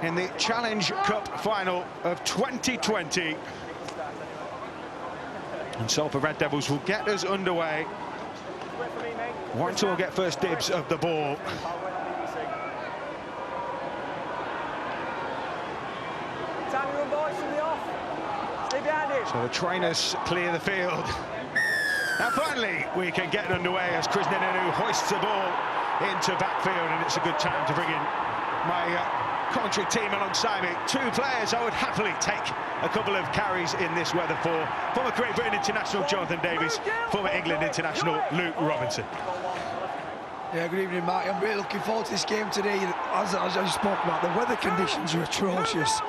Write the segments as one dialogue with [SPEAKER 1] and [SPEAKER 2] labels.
[SPEAKER 1] in the Challenge Cup final of 2020. And Salford Red Devils will get us underway. Warrington will get first dibs of the ball. So the trainers clear the field. Now finally we can get underway as Chris Nenenu hoists the ball into backfield, and it's a good time to bring in my commentary team alongside me. Two players I would happily take a couple of carries in this weather for. Former Great Britain international Jonathan Davies, former England international Luke Robinson.
[SPEAKER 2] Yeah, good evening, Mark. I'm really looking forward to this game today. As I spoke about, the weather conditions are atrocious.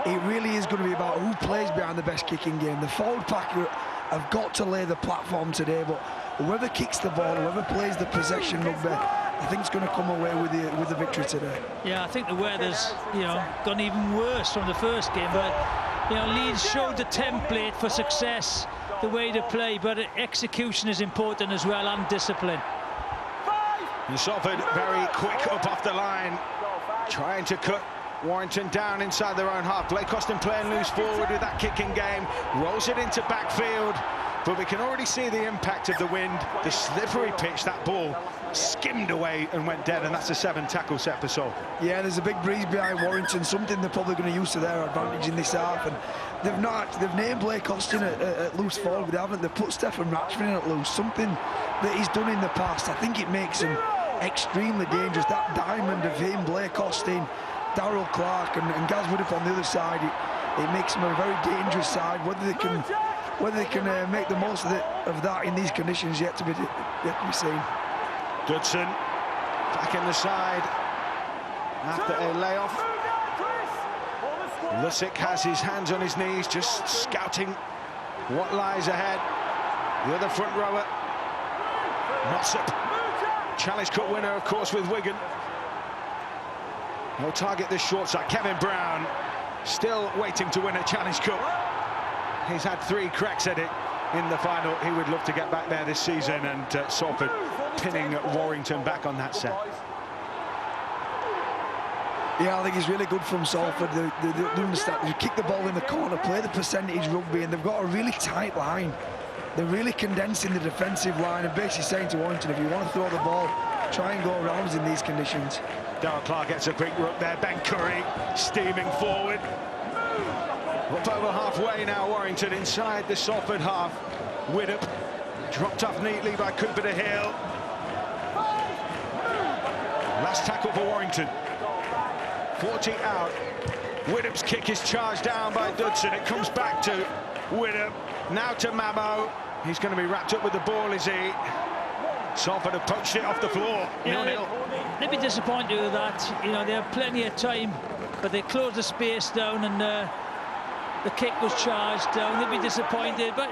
[SPEAKER 2] It really is going to be about who plays behind the best kicking game. The forward pack have got to lay the platform today, but whoever kicks the ball, whoever plays the possession rugby, I think it's going to come away with the victory today.
[SPEAKER 3] Yeah, I think the weather's gone even worse from the first game, but Leeds showed the template for success, the way to play, but execution is important as well, and discipline.
[SPEAKER 1] And Salford very quick up off the line, trying to cut Warrington down inside their own half. Blake Austin playing loose forward with that kicking game, rolls it into backfield, but we can already see the impact of the wind, the slippery pitch. That ball skimmed away and went dead, and that's a 7-tackle set for Salford.
[SPEAKER 2] Yeah, there's a big breeze behind Warrington, something they're probably going to use to their advantage in this half. And they've named Blake Austin at loose forward, but they haven't. They've put Stefan Ratchford in at loose, something that he's done in the past. I think it makes him extremely dangerous. That diamond of him, Blake Austin, Darryl Clark and Gaz Widdop on the other side, it makes them a very dangerous side. Whether they can make the most of that in these conditions yet to be seen.
[SPEAKER 1] Dudson back in the side after a layoff. Lusick has his hands on his knees, just scouting what lies ahead. The other front rower, Mossop, Challenge Cup winner, of course, with Wigan. He'll target this short side. Kevin Brown still waiting to win a Challenge Cup. He's had 3 cracks at it in the final. He would love to get back there this season, and Salford pinning Warrington back on that set.
[SPEAKER 2] Yeah, I think it's really good from Salford. They understand. They kick the ball in the corner, play the percentage rugby, and they've got a really tight line. They're really condensing the defensive line and basically saying to Warrington, if you want to throw the ball, try and go around us in these conditions.
[SPEAKER 1] Darryl Clark gets a quick look there. Ben Curry steaming forward. Up over halfway now, Warrington inside the Salford half. Widdop dropped off neatly by Cooper to Hill. Last tackle for Warrington. 40 out. Widdop's kick is charged down by Dudson. It comes back to Widdop. Now to Mamo. He's going to be wrapped up with the ball, is he? Salford have poached it off the floor. 0-0.
[SPEAKER 3] They'd be disappointed with that. They have plenty of time, but they closed the space down, and the kick was charged down. They'd be disappointed. But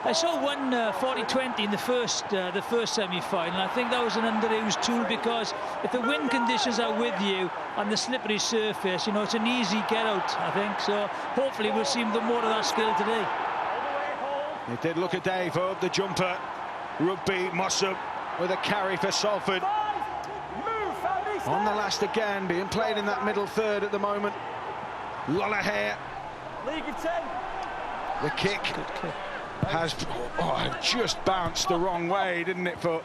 [SPEAKER 3] I saw one 40-20 in the first semi-final. I think that was an underused tool, because if the wind conditions are with you on the slippery surface, it's an easy get out, I think. So hopefully we'll see more of that skill today.
[SPEAKER 1] It did look a day for the jumper. Rugby, Mossop with a carry for Salford. On the last again, being played in that middle third at the moment. Lollahair. The kick has just bounced the wrong way, didn't it, for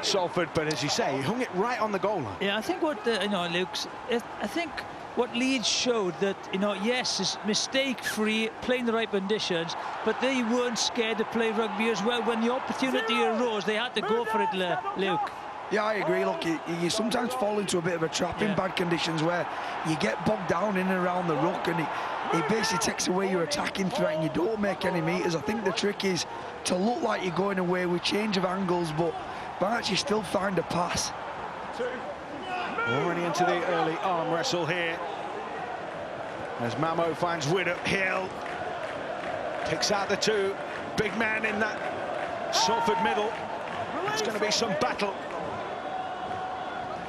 [SPEAKER 1] Salford? But as you say, he hung it right on the goal line.
[SPEAKER 3] Yeah, I think what Luke's, I think what Leeds showed that yes, it's mistake-free, playing the right conditions, but they weren't scared to play rugby as well. When the opportunity arose, they had to go for it, Luke.
[SPEAKER 2] Yeah, I agree. Look, you sometimes fall into a bit of a trap in bad conditions where you get bogged down in and around the ruck, and it basically takes away your attacking threat and you don't make any meters. I think the trick is to look like you're going away with change of angles, but actually still find a pass.
[SPEAKER 1] Already into the early arm wrestle here, as Mamo finds Widdop. Hill picks out the 2 big men in that Salford middle. It's going to be some battle.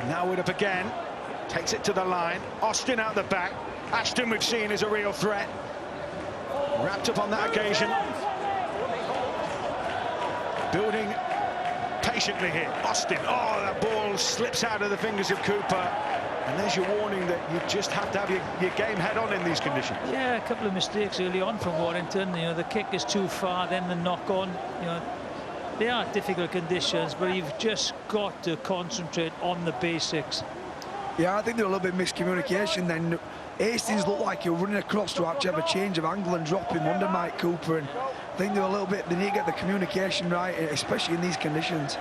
[SPEAKER 1] Now Widdop again, takes it to the line. Austin out the back. Ashton, we've seen, is a real threat. Wrapped up on that occasion. Building patiently here. Austin, that ball slips out of the fingers of Cooper. And there's your warning that you just have to have your game head on in these conditions.
[SPEAKER 3] Yeah, a couple of mistakes early on from Warrington. You know, the kick is too far, then the knock on. You know, they are difficult conditions, but you've just got to concentrate on the basics.
[SPEAKER 2] Yeah, I think there was a little bit of miscommunication then. Hastings looked like he was running across to actually have a change of angle and drop him under Mike Cooper, and I think they were a little bit, they need to get the communication right, especially in these conditions.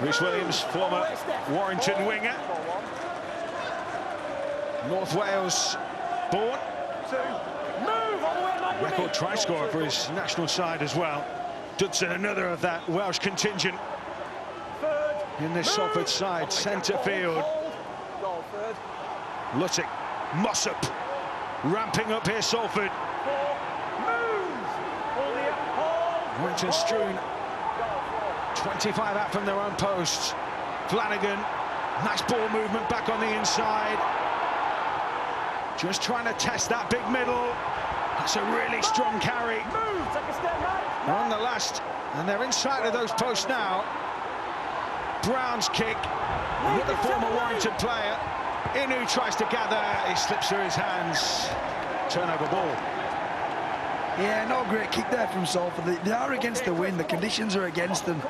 [SPEAKER 1] Rhys Williams, former Warrington winger, North Wales born, record try scorer for his national side as well. Dudson, another of that Welsh contingent in this Salford side, centre field. Luttick, Mossop, ramping up here, Salford. Warrington strewn 25 out from their own posts. Flanagan, nice ball movement back on the inside. Just trying to test that big middle. That's a really strong carry. They're on the last, and they're inside of those posts now. Brown's kick, another former Warrington player. Inu tries to gather, he slips through his hands. Turnover ball.
[SPEAKER 2] Yeah, not a great kick there from Salford. They are against the wind, the conditions are against them.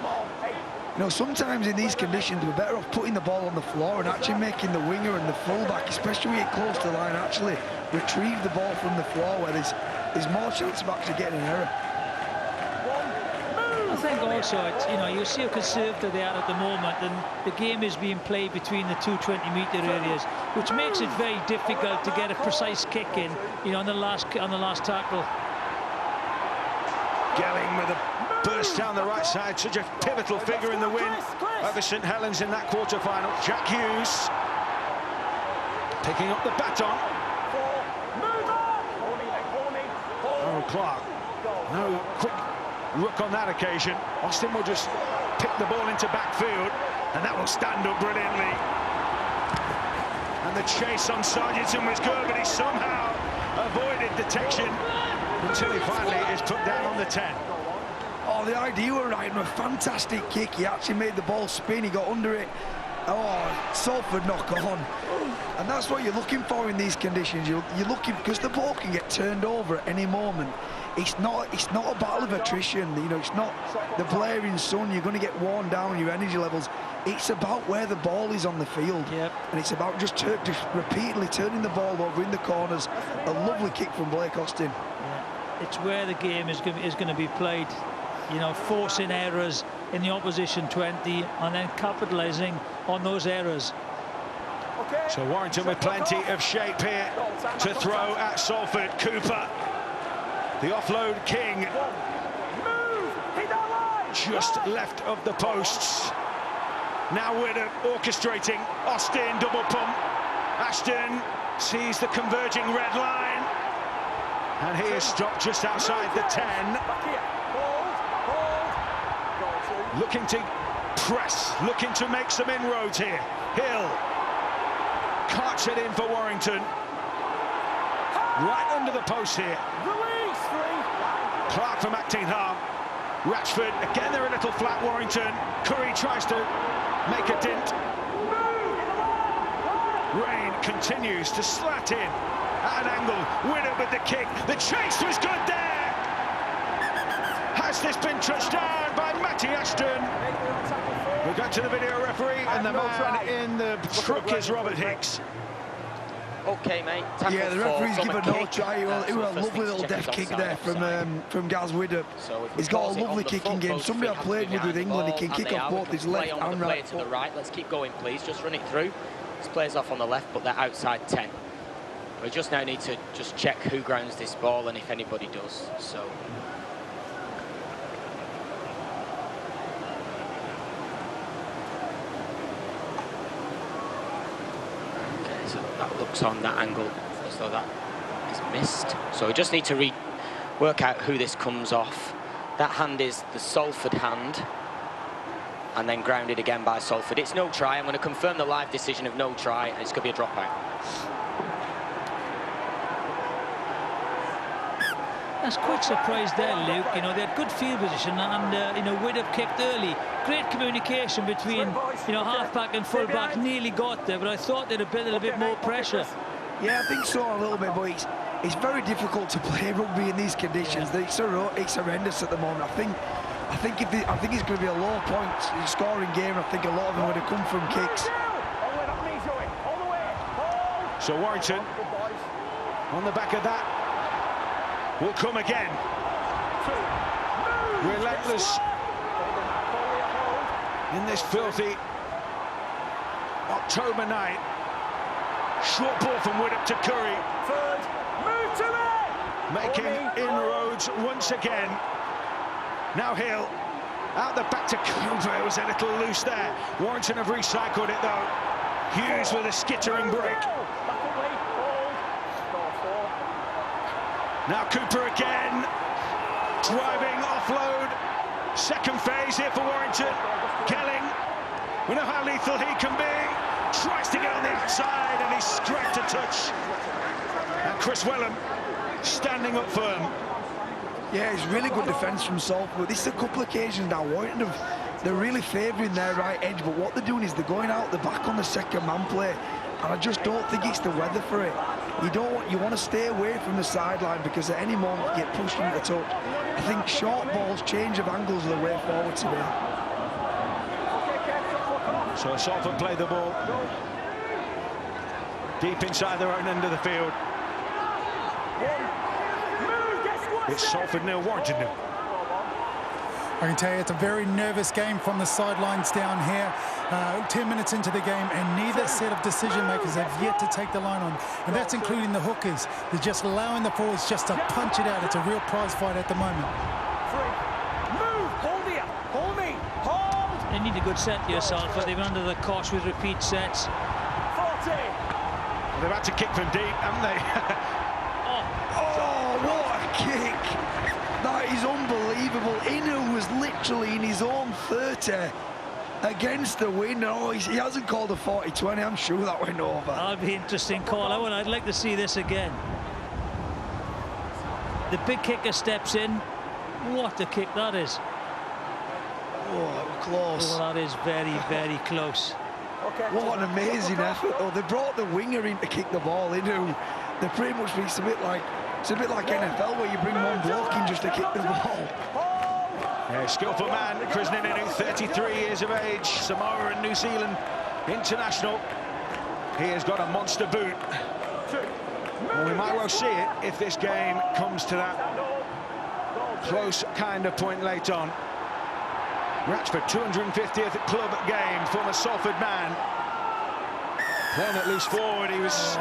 [SPEAKER 2] You know, sometimes in these conditions we're better off putting the ball on the floor and actually making the winger and the fullback, especially when you get close to the line, actually retrieve the ball from the floor where there's more chance of actually getting an error.
[SPEAKER 3] I think also, you know, you see how conservative they are at the moment, and the game is being played between the two 20-metre areas, which makes it very difficult to get a precise kick in, you know, on the last tackle.
[SPEAKER 1] Gelling with a burst down the right side, such a pivotal figure in the win over St Helens in that quarter-final. Jack Hughes picking up the baton. Oh, Clark, no quick rook on that occasion. Austin will just pick the ball into backfield, and that will stand up brilliantly. And the chase on Sargentson was good, but he somehow avoided detection until he finally is put down on the 10.
[SPEAKER 2] Oh, the idea were right, and a fantastic kick. He actually made the ball spin, he got under it. Oh, Salford knock on. And that's what you're looking for in these conditions. You're looking, because the ball can get turned over at any moment. It's not a battle of attrition, you know, it's not the blaring sun, you're going to get worn down, your energy levels. It's about where the ball is on the field.
[SPEAKER 3] Yep.
[SPEAKER 2] And it's about just repeatedly turning the ball over in the corners. A lovely kick from Blake Austin.
[SPEAKER 3] Yeah. It's where the game is going to be played, you know, forcing errors in the opposition 20 and then capitalising on those errors.
[SPEAKER 1] So Warrington with plenty of shape here to throw at Salford. Cooper, the offload king, just left of the posts. Now Widder orchestrating. Austin double pump. Ashton sees the converging red line, and he is stopped just outside the 10. Looking to press, looking to make some inroads here. Hill carts it in for Warrington. Right under the post here. Clark from acting harm. Ratchford, again they're a little flat, Warrington. Curry tries to make a dent. Rain continues to slat in at an angle. Winner with the kick. The chase was good there. Has this been touched down by Matty Ashton? We'll go to the video referee, and the man in the truck is Robert Hicks.
[SPEAKER 4] Okay, mate.
[SPEAKER 2] Yeah, the referee's given no try. It was a lovely little deft kick there from Gaz Widder. He's got a lovely kicking game. Somebody I've played with England, he can kick off both his left and right.
[SPEAKER 4] To the right. Let's keep going, please. Just run it through. This player's off on the left, but they're outside 10. We just now need to just check who grounds this ball and if anybody does. So. So that looks on that angle as though that is missed. So we just need to work out who this comes off. That hand is the Salford hand, and then grounded again by Salford. It's no try. I'm going to confirm the live decision of no try, and it's going to be a dropout.
[SPEAKER 3] That's quite surprised there, Luke. You know, they had good field position and, you know, Widdop kicked early. Great communication between, you know, half-back and full-back. Nearly got there, but I thought they'd have built a little bit more pressure.
[SPEAKER 2] Yeah, I think so a little bit, but it's very difficult to play rugby in these conditions. It's horrendous at the moment. I think it's going to be a low point scoring game. I think a lot of them would have come from kicks.
[SPEAKER 1] So Warrington, on the back of that, will come again. Relentless in this filthy October night. Short ball from Widdop to Curry. Making inroads once again. Now Hill, out the back to Cooper. It was a little loose there. Warrington have recycled it though. Hughes with a skittering break. Now Cooper again, driving offload. Second phase here for Warrington. Gelling, we know how lethal he can be. Tries to get on the outside and he's scraped a touch. And Chris Wellham standing up firm.
[SPEAKER 2] Yeah, it's really good defence from Salford. This is a couple of occasions now. Warrington they're really favouring their right edge, but what they're doing is they're going out the back on the second man play, and I just don't think it's the weather for it. You want to stay away from the sideline because at any moment you get pushed into touch. I think short balls, change of angles are the way forward today.
[SPEAKER 1] So Salford play the ball deep inside their own end of the field. It's Salford 0, Warrington 0.
[SPEAKER 5] I can tell you it's a very nervous game from the sidelines down here. 10 minutes into the game and neither set of decision makers have yet to take the line on, and that's including the hookers. They're just allowing the forwards just to punch it out. It's a real prize fight at the moment.
[SPEAKER 6] Move, hold here, hold me, hold.
[SPEAKER 3] They need a good set here, Salford. They've been under the cosh with repeat sets.
[SPEAKER 6] 40.
[SPEAKER 1] They've had to kick from deep, haven't they?
[SPEAKER 2] Oh, what a kick! That is unbelievable. Inu was literally in his own 30 against the wind. Oh, he hasn't called a 40-20. I'm sure that went over.
[SPEAKER 3] That'll be an interesting call. I'd like to see this again. The big kicker steps in. What a kick that is.
[SPEAKER 2] Oh, close.
[SPEAKER 3] Oh, that is very, very close.
[SPEAKER 2] What an amazing effort. Oh, they brought the winger in to kick the ball. Inu. They pretty much, it's a bit like NFL where you bring one bloke in just to kick the ball.
[SPEAKER 1] Yeah, skillful man, Chris Nininu, 33 years of age, Samoa and New Zealand international. He has got a monster boot. Well, we might well see it if this game comes to that close kind of point late on. Ratchford, 250th club game, former Salford man. Playing at loose forward, he was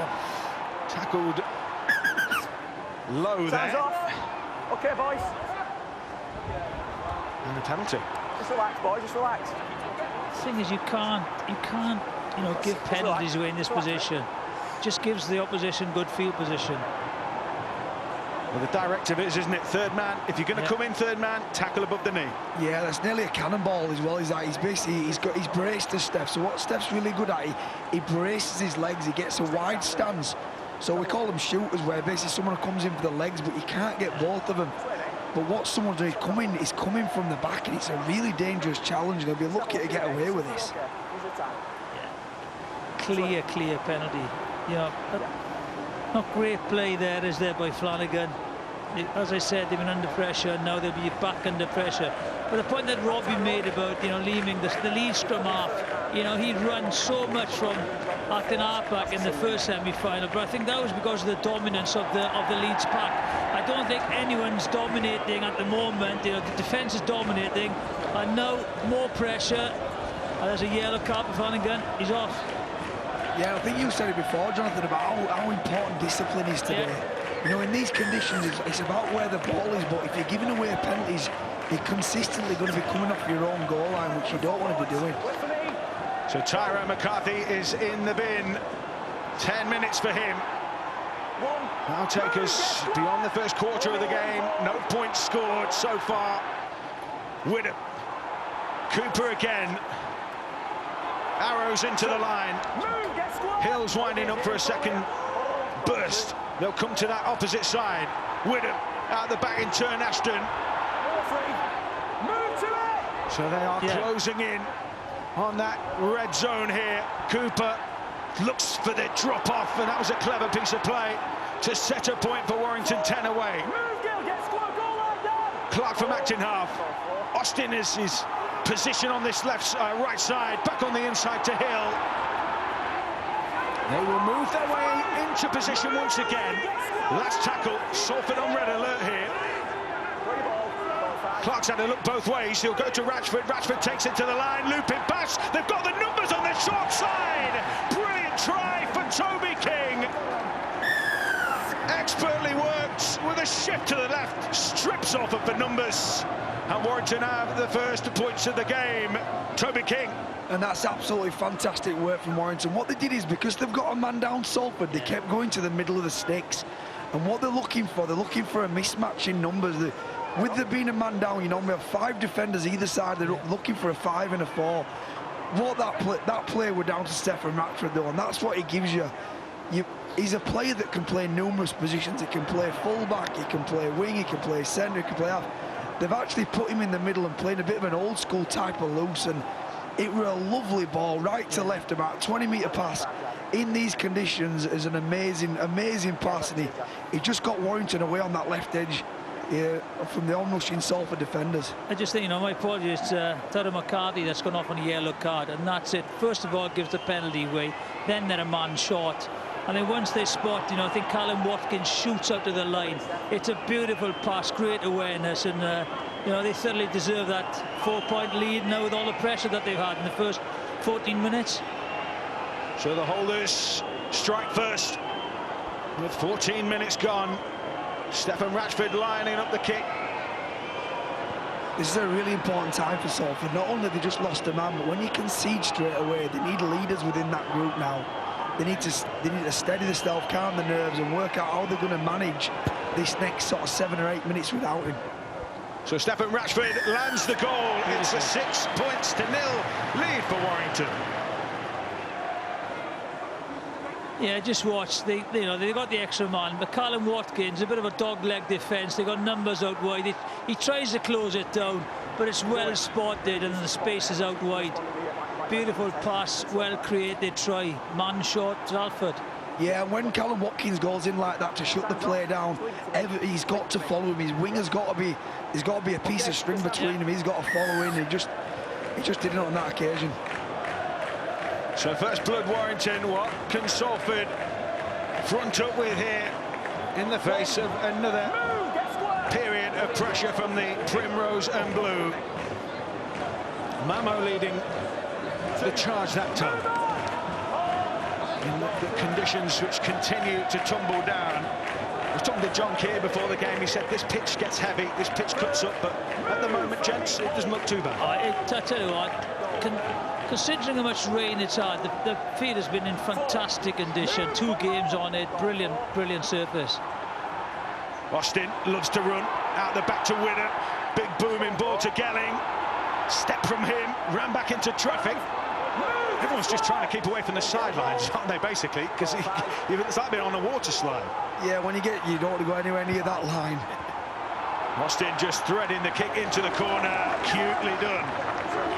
[SPEAKER 1] tackled low there.
[SPEAKER 6] Off. Okay, boys.
[SPEAKER 1] And a penalty.
[SPEAKER 6] Just relax, boys. Just relax.
[SPEAKER 3] The thing is, you can't, you know, give penalties away in this position. Just gives the opposition good field position.
[SPEAKER 1] Well, the directive is, isn't it? Third man. If you're going to come in third man, tackle above the knee.
[SPEAKER 2] Yeah, that's nearly a cannonball as well. He's basically he's braced to Steph. So what Steph's really good at, he braces his legs. He gets a wide stance. So we call them shooters, where basically someone comes in for the legs, but you can't get both of them. But what someone's doing is coming from the back, and it's a really dangerous challenge. They'll be lucky to get away with this.
[SPEAKER 3] Yeah. Clear penalty. You know, not great play there, is there, by Flanagan. As I said, they've been under pressure, now they'll be back under pressure. But the point that Robbie made about, you know, leaving the lead scrum half, you know, he'd run so much from acting halfback in the first semi-final, but I think that was because of the dominance of the Leeds pack. I don't think anyone's dominating at the moment. You know, the defence is dominating, and now more pressure. And there's a yellow card for Flanagan. He's off.
[SPEAKER 2] Yeah, I think you said it before, Jonathan, about how important discipline is today. Yeah. You know, in these conditions, it's about where the ball is, but if you're giving away penalties, you're consistently going to be coming off your own goal line, which you don't want to be doing.
[SPEAKER 1] So Tyrone McCarthy is in the bin. 10 minutes for him. That'll take us beyond the first quarter of the game. No points scored so far. Widdop. Cooper again. Arrows into the line. Hill's winding up for a second burst. They'll come to that opposite side. Widdop Out the back in turn, Ashton.
[SPEAKER 6] Move to it.
[SPEAKER 1] So they are closing in on that red zone here. Cooper looks for the drop-off, and that was a clever piece of play to set a point for Warrington, 10 away.
[SPEAKER 6] Move, Gil, get squad goal like that.
[SPEAKER 1] Clark from acting half. Austin is his position on this right side, back on the inside to Hill. They will move their way into position once again. Last tackle, Salford on red alert here. Clark's had a look both ways. He'll go to Ratchford. Ratchford takes it to the line. Looping pass. They've got the numbers on their short side. Brilliant try for Toby King. Expertly worked with a shift to the left. Strips off of the numbers. And Warrington have the first points of the game. Toby King.
[SPEAKER 2] And that's absolutely fantastic work from Warrington. What they did is, because they've got a man down Salford, they kept going to the middle of the sticks. And what they're looking for a mismatch in numbers. With there being a man down, you know, we have 5 defenders either side. They're looking for a 5 and a 4. What that play were down to Stephen Ratchford, though, and that's what he gives you. He's a player that can play numerous positions. He can play full-back, he can play wing, he can play centre, he can play half. They've actually put him in the middle and playing a bit of an old-school type of loose, and it were a lovely ball, right to left, about 20-metre pass. In these conditions is an amazing pass, and he just got Warrington away on that left edge from the onrushing Salford defenders.
[SPEAKER 3] I just think, you know, my apologies to Tara McCarthy that's gone off on a yellow card, and that's it. First of all, it gives the penalty away, then they're a man short. And then once they spot, you know, I think Callum Watkins shoots out to the line. It's a beautiful pass, great awareness, and you know, they thoroughly deserve that 4-point lead now with all the pressure that they've had in the first 14 minutes.
[SPEAKER 1] So the holders strike first with 14 minutes gone. Stephen Ratchford lining up the kick.
[SPEAKER 2] This is a really important time for Salford. Not only have they just lost a man, but when you concede straight away, they need leaders within that group now. They need to steady themselves, calm the nerves, and work out how they're going to manage this next sort of 7 or 8 minutes without him.
[SPEAKER 1] So Stephen Ratchford lands the goal. It's a 6-0 lead for Warrington.
[SPEAKER 3] Yeah, just watch. They got the extra man, but Callum Watkins, a bit of a dog-leg defence. They got numbers out wide. He tries to close it down, but it's well spotted, and the space is out wide. Beautiful pass, well created try. Man short, Salford.
[SPEAKER 2] Yeah, when Callum Watkins goes in like that to shut the play down, he's got to follow him. His winger's got to be a piece of string between him. He's got to follow in. He just didn't on that occasion.
[SPEAKER 1] So first blood Warrington, what can Salford front up with here in the face of another period of pressure from the Primrose and Blue. Mamo leading the charge that time. In the conditions which continue to tumble down. I was talking to John Keir before the game. He said this pitch gets heavy, this pitch cuts up, but at the moment, gents, it doesn't look too bad.
[SPEAKER 3] I tell you what, considering how much rain it's had, the field has been in fantastic condition. 2 games on it, brilliant surface.
[SPEAKER 1] Austin loves to run out the back to Winner. Big booming ball to Gelling. Step from him, ran back into traffic. Everyone's just trying to keep away from the sidelines, aren't they, basically? Because it's like being on a water slide.
[SPEAKER 2] Yeah, when you don't want to go anywhere near that line.
[SPEAKER 1] Austin just threading the kick into the corner. Cutely done.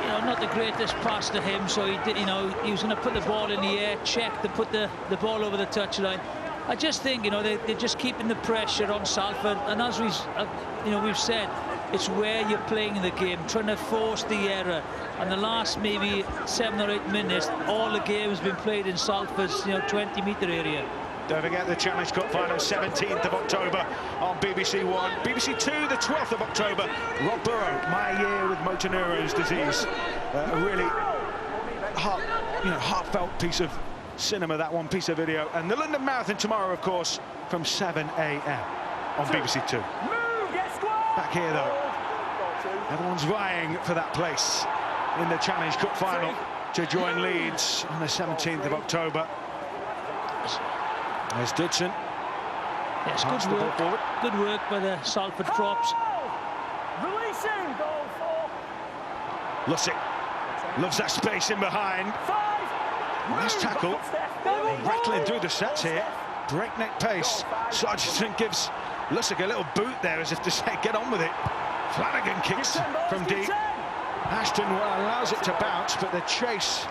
[SPEAKER 3] You know, not the greatest pass to him, so he did. You know, he was going to put the ball in the air, check to put the ball over the touchline. I just think, you know, they're just keeping the pressure on Salford, and as we've said, it's where you're playing in the game, trying to force the error. And the last maybe 7 or 8 minutes, all the game's been played in Salford's 20-metre area.
[SPEAKER 1] Don't forget the Challenge Cup final, 17th of October on BBC One. BBC Two, the 12th of October. Rob Burrow, My Year with Motor Neurone's Disease. A really heartfelt piece of cinema, that one piece of video. And the London Marathon tomorrow, of course, from 7 a.m. on BBC Two. Back here, though, everyone's vying for that place in the Challenge Cup final to join Leeds on the 17th of October. There's Dudson.
[SPEAKER 3] Yes, good work by the Salford props.
[SPEAKER 6] Releasing goal for
[SPEAKER 1] Lussick loves that space in behind. Nice tackle. Rattling through the sets here. breakneck pace. Sargent gives Lussick a little boot there, as if to say, get on with it. Flanagan kicks from deep. Ashton allows it to bounce, but the chase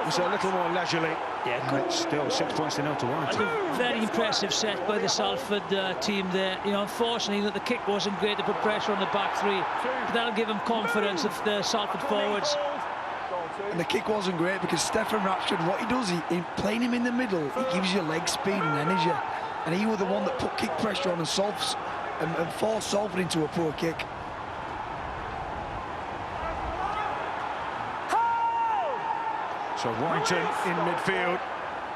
[SPEAKER 1] was a little more leisurely.
[SPEAKER 3] Yeah,
[SPEAKER 1] and it's still 6 points to 0 to Warrington.
[SPEAKER 3] A very impressive set by the Salford team there. You know, unfortunately, that the kick wasn't great to put pressure on the back three. But that'll give them confidence of the Salford forwards.
[SPEAKER 2] And the kick wasn't great because Stefan Ratchford, what he does, in playing him in the middle, he gives you leg speed and energy. And he was the one that put kick pressure on and forced Salford into a poor kick.
[SPEAKER 1] So Warrington in midfield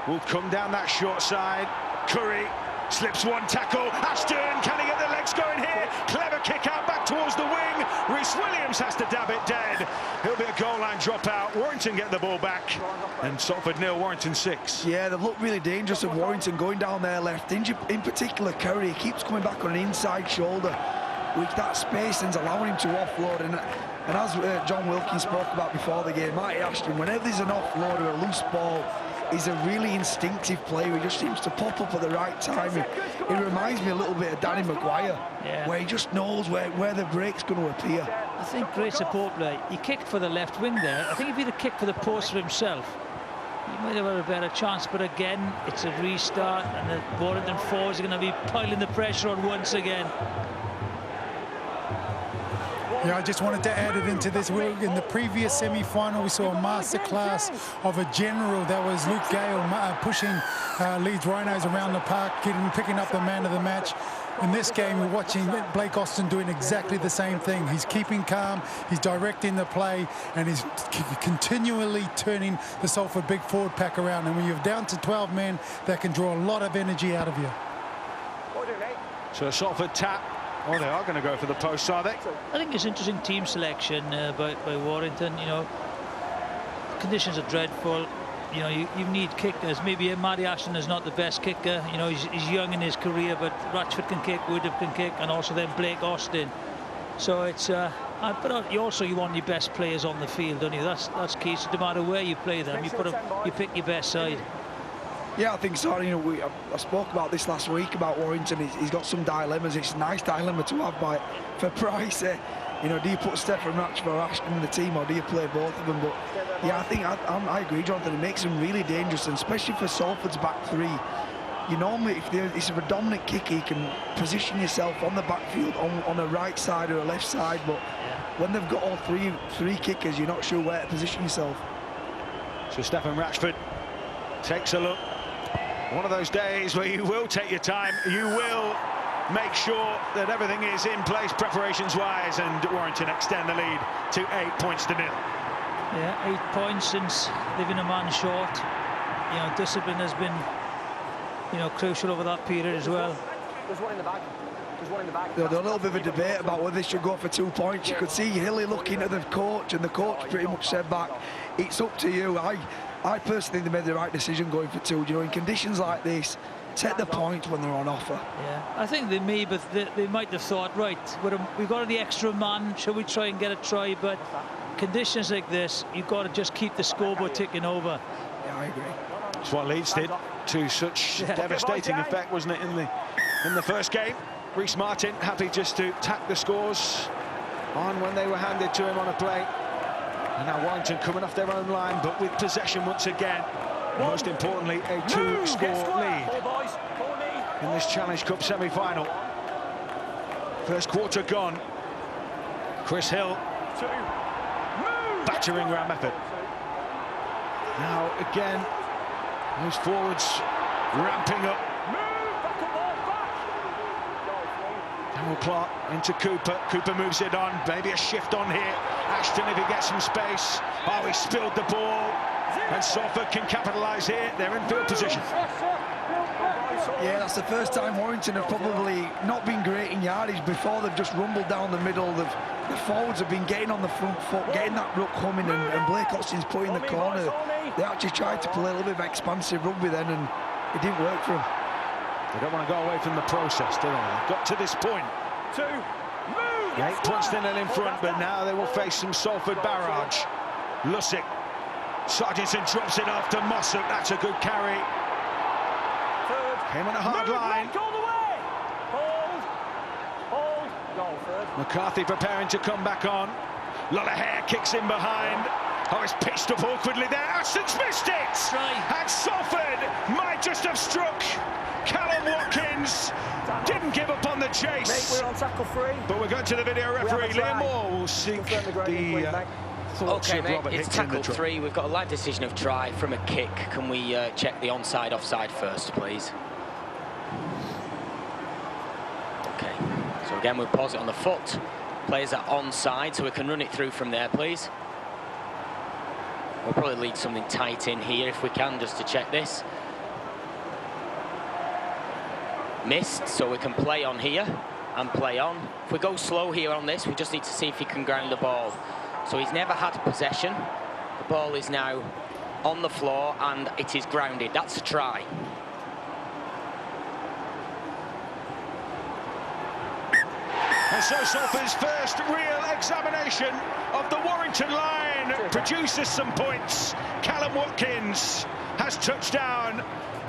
[SPEAKER 1] will come down that short side. Curry slips one tackle. Ashton, can he get the legs going here? Clever kick out back towards the wing. Rhys Williams has to dab it dead. It'll be a goal line dropout. Warrington get the ball back. And Salford 0, Warrington 6.
[SPEAKER 2] Yeah, they've looked really dangerous of Warrington going down their left. In particular, Curry keeps coming back on an inside shoulder, which that space is allowing him to offload. And as John Wilkins spoke about before the game, Marty Ashton, whenever there's an offload or a loose ball, he's a really instinctive player. He just seems to pop up at the right time. He reminds me a little bit of Danny Maguire, where he just knows where the break's going to appear.
[SPEAKER 3] I think great support play. He kicked for the left wing there. I think if he'd have kicked for the post for himself, he might have had a better chance. But again, it's a restart, and the Warrington forwards are going to be piling the pressure on once again.
[SPEAKER 5] Yeah, I just wanted to add it into this. In the previous semi-final, we saw a masterclass of a general. That was Luke Gale pushing Leeds Rhinos around the park, picking up the man of the match. In this game, we're watching Blake Austin doing exactly the same thing. He's keeping calm, he's directing the play, and he's continually turning the Salford big forward pack around. And when you're down to 12 men, that can draw a lot of energy out of you.
[SPEAKER 1] So a Salford tap. Oh, they are going to go for the posts, are they?
[SPEAKER 3] I think it's interesting team selection by Warrington. You know, conditions are dreadful. You know, you need kickers. Maybe Matty Ashton is not the best kicker. You know, he's young in his career, but Ratchford can kick, Woodham can kick, and also then Blake Austin. So it's but you want your best players on the field, don't you? That's key. So no matter where you play them, you pick your best side.
[SPEAKER 2] Yeah, I think so. You know, I spoke about this last week about Warrington. He's got some dilemmas. It's a nice dilemma to have for Price. You know, do you put Stefan Ratchford or Ashton in the team, or do you play both of them? But yeah, I think I agree, Jonathan. It makes them really dangerous, and especially for Salford's back three. You normally, if it's a dominant kicker, you can position yourself on the backfield on a right side or a left side. But when they've got all three kickers, you're not sure where to position yourself.
[SPEAKER 1] So Stefan Ratchford takes a look. One of those days where you will take your time, you will make sure that everything is in place preparations-wise, and Warrington extend the lead to 8 points to 0.
[SPEAKER 3] Yeah, 8 points since leaving a man short. You know, discipline has been, you know, crucial over that period as well.
[SPEAKER 6] There's one in the back. There's one in the back.
[SPEAKER 2] There's a little bit of a debate about whether they should go for 2 points. You could see Hilly looking at the coach, and the coach pretty much said back, it's up to you. I personally think they made the right decision going for 2. You know, in conditions like this, take the points when they're on offer.
[SPEAKER 3] Yeah, I think they may, but they might have thought, right, we've got the extra man, shall we try and get a try? But conditions like this, you've got to just keep the scoreboard ticking over.
[SPEAKER 2] Yeah, I agree.
[SPEAKER 1] It's what Leeds did to such devastating effect, wasn't it, in the first game? Rhys Martin happy just to tack the scores on when they were handed to him on a plate. And now Warrington coming off their own line, but with possession once again. And most importantly, a 2-score lead in this Challenge Cup semi-final. First quarter gone. Chris Hill battering ram effort. Now again, those forwards ramping up. Daniel Clark into Cooper. Cooper moves it on. Maybe a shift on here. Ashton, if he gets some space. Oh, he spilled the ball. And Salford can capitalise here. They're in field position.
[SPEAKER 2] Yeah, that's the first time Warrington have probably not been great in yardage. Before, they've just rumbled down the middle. The forwards have been getting on the front foot, getting that ruck coming, and Blake Austin's put in the corner. They actually tried to play a little bit of expansive rugby then, and it didn't work for them.
[SPEAKER 1] They don't want to go away from the process, do they? They've got to this point. 8 points to 0 in front, but now they will face some Salford barrage. Lussick. Sargentson drops it off to Mossop. That's a good carry. Came on a hard line.
[SPEAKER 6] All the way. Hold. Goal, third.
[SPEAKER 1] McCarthy preparing to come back on. Lollahair kicks in behind. Oh, it's pitched up awkwardly there. Ashton's missed it!
[SPEAKER 3] Right.
[SPEAKER 1] And Salford might just have struck. Callum Watkins didn't give up on the chase.
[SPEAKER 6] Mate, we're on tackle 3.
[SPEAKER 1] But we're going to the video referee. Liam Moore will seek
[SPEAKER 6] Confirm the grading, please, mate.
[SPEAKER 1] thoughts
[SPEAKER 4] Okay,
[SPEAKER 1] of
[SPEAKER 4] mate,
[SPEAKER 1] Robert
[SPEAKER 4] it's
[SPEAKER 1] Hicks in the
[SPEAKER 4] tackle
[SPEAKER 1] try.
[SPEAKER 4] 3. We've got a live decision of try from a kick. Can we check the onside, offside first, please? Okay, so again, we'll pause it on the foot. Players are onside, so we can run it through from there, please. We'll probably lead something tight in here if we can, just to check this. Missed, so we can play on here and play on. If we go slow here on this, we just need to see if he can ground the ball. So he's never had possession. The ball is now on the floor and it is grounded. That's a try.
[SPEAKER 1] And so Salford's first real examination of the Warrington line produces some points. Callum Watkins has touchdown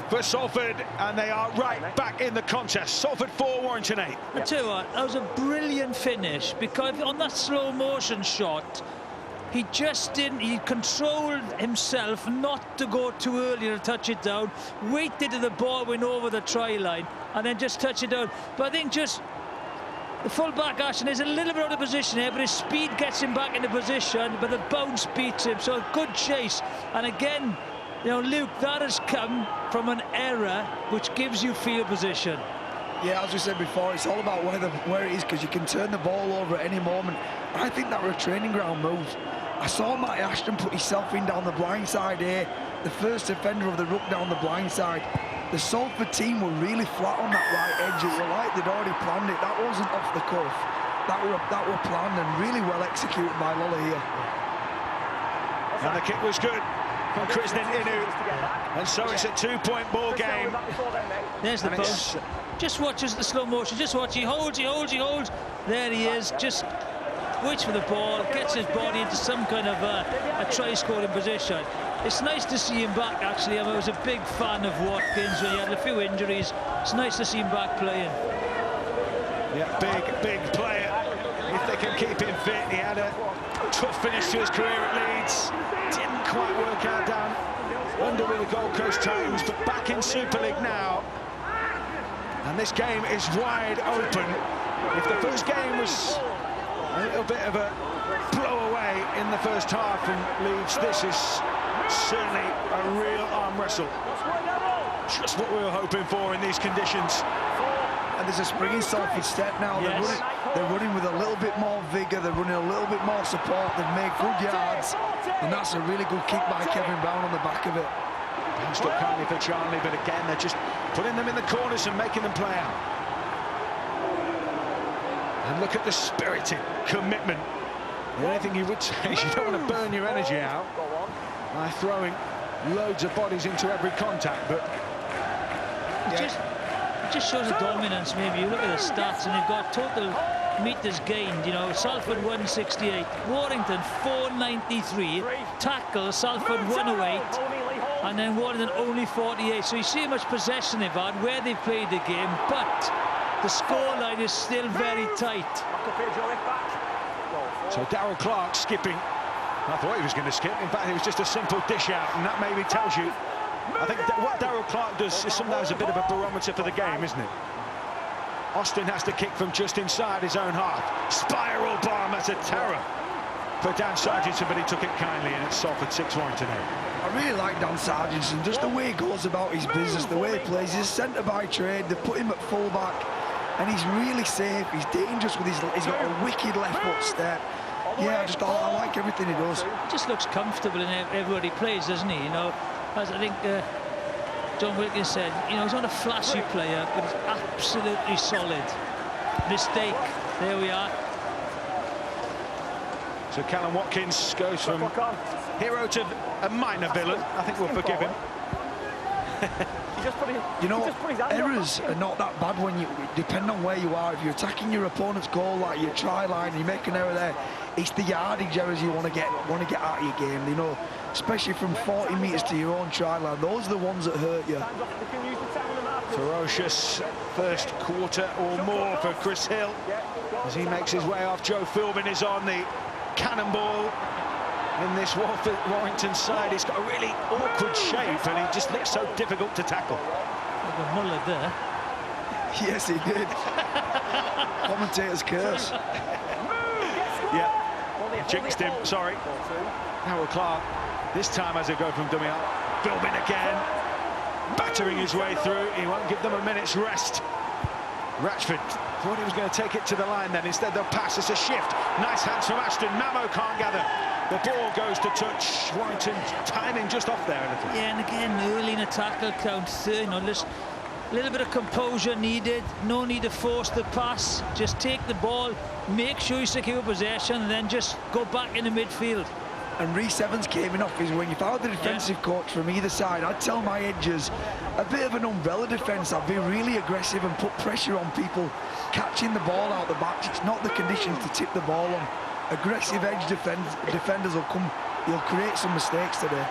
[SPEAKER 1] for Salford, and they are right back in the contest. Salford 4, Warrington 8.
[SPEAKER 3] I tell you what, that was a brilliant finish, because on that slow motion shot, he just didn't, he controlled himself not to go too early to touch it down, waited till the ball went over the try line, and then just touch it down. But I think just the full-back Ashton is a little bit out of position here, but his speed gets him back into position, but the bounce beats him, so a good chase. And again, you know, Luke, that has come from an error which gives you field position.
[SPEAKER 2] Yeah, as we said before, it's all about where it is, because you can turn the ball over at any moment. I think that was a training ground move. I saw Matty Ashton put himself in down the blind side here, the first defender of the ruck down the blind side. The Salford team were really flat on that right edge. It was like they'd already planned it. That wasn't off the cuff. That were planned and really well executed by Lola here.
[SPEAKER 1] And the kick was good from Krisnan Inu. And so it's a 2-point ball game.
[SPEAKER 3] There's the bounce. Just watch the slow motion. Just watch. He holds. There he is. Just waits for the ball, gets his body into some kind of a try-scoring position. It's nice to see him back, actually. I was a big fan of Watkins when he had a few injuries. It's nice to see him back playing.
[SPEAKER 1] Yeah, big player. If they can keep him fit, he had a tough finish to his career at Leeds. Didn't quite work out down under with the Gold Coast Titans, but back in Super League now. And this game is wide open. If the first game was a little bit of a blow away in the first half from Leeds, this is certainly a real arm wrestle. Just what we were hoping for in these conditions.
[SPEAKER 2] And there's a spring in Salford step now.
[SPEAKER 3] Yes.
[SPEAKER 2] They're running with a little bit more vigour. They're running a little bit more support. They've made good yards. And that's a really good kick by Kevin Brown on the back of it.
[SPEAKER 1] Bounced up kindly for Charlie, but again, they're just putting them in the corners and making them play out. And look at the spirited commitment. The only thing you would say is you don't want to burn your energy out by throwing loads of bodies into every contact, but
[SPEAKER 3] It just shows the dominance. Maybe you look at the stats and they've got total meters gained. You know, Salford 168, Warrington 493, tackles Salford 108, and then Warrington only 48. So you see how much possession they've had, where they've played the game, but the scoreline is still very tight.
[SPEAKER 1] so Darryl Clark skipping. I thought he was going to skip. In fact, it was just a simple dish out, and that maybe tells you. I think that what Darryl Clark does is sometimes a bit of a barometer for the game, isn't it? Austin has to kick from just inside his own half. Spiral bomb, that's a terror for Dan Sargentson, but he took it kindly, and it's Salford 6, Warrington 8.
[SPEAKER 2] I really like Dan Sargentson, just the way he goes about his business, the way he plays. He's a centre by trade. They put him at full-back, and he's really safe. He's dangerous with he's got a wicked left foot step. Yeah, I like everything he does.
[SPEAKER 3] He just looks comfortable in everywhere he plays, doesn't he? You know, as I think John Wilkins said, you know, he's not a flashy player, but he's absolutely solid. Mistake. There we are.
[SPEAKER 1] So Callum Watkins goes from hero to a minor villain. I think we'll forgive him.
[SPEAKER 2] You know, errors are not that bad when you depend on where you are. If you're attacking your opponent's goal, like your try line, you make an error there. It's the yardage errors you want to get out of your game. You know, especially from 40 metres to your own try line. Those are the ones that hurt you.
[SPEAKER 1] Ferocious first quarter or more for Chris Hill as he makes his way off. Joe Philbin is on the cannonball in this Warrington side. He's got a really awkward shape and he just looks so difficult to tackle.
[SPEAKER 3] Like a mullet there.
[SPEAKER 2] Yes, he did. Commentator's curse.
[SPEAKER 1] Yeah, jinxed him, sorry. Howard Clark this time has a go from dummy up. Philbin again, battering his way through. He won't give them a minute's rest. Ratchford thought he was going to take it to the line then. Instead they'll pass. It's a shift. Nice hands from Ashton. Mamo can't gather. The ball goes to touch. Warrington timing just off there a little.
[SPEAKER 3] Yeah, and again, early in a tackle count, you know, just a little bit of composure needed. No need to force the pass. Just take the ball, make sure you secure possession, and then just go back in the midfield.
[SPEAKER 2] And Rhys Evans came in off his wing. If I were the defensive coach from either side, I'd tell my edges a bit of an umbrella defence. I'd be really aggressive and put pressure on people catching the ball out the back. It's not the conditions to tip the ball on. Aggressive edge defenders will come. He'll create some mistakes today.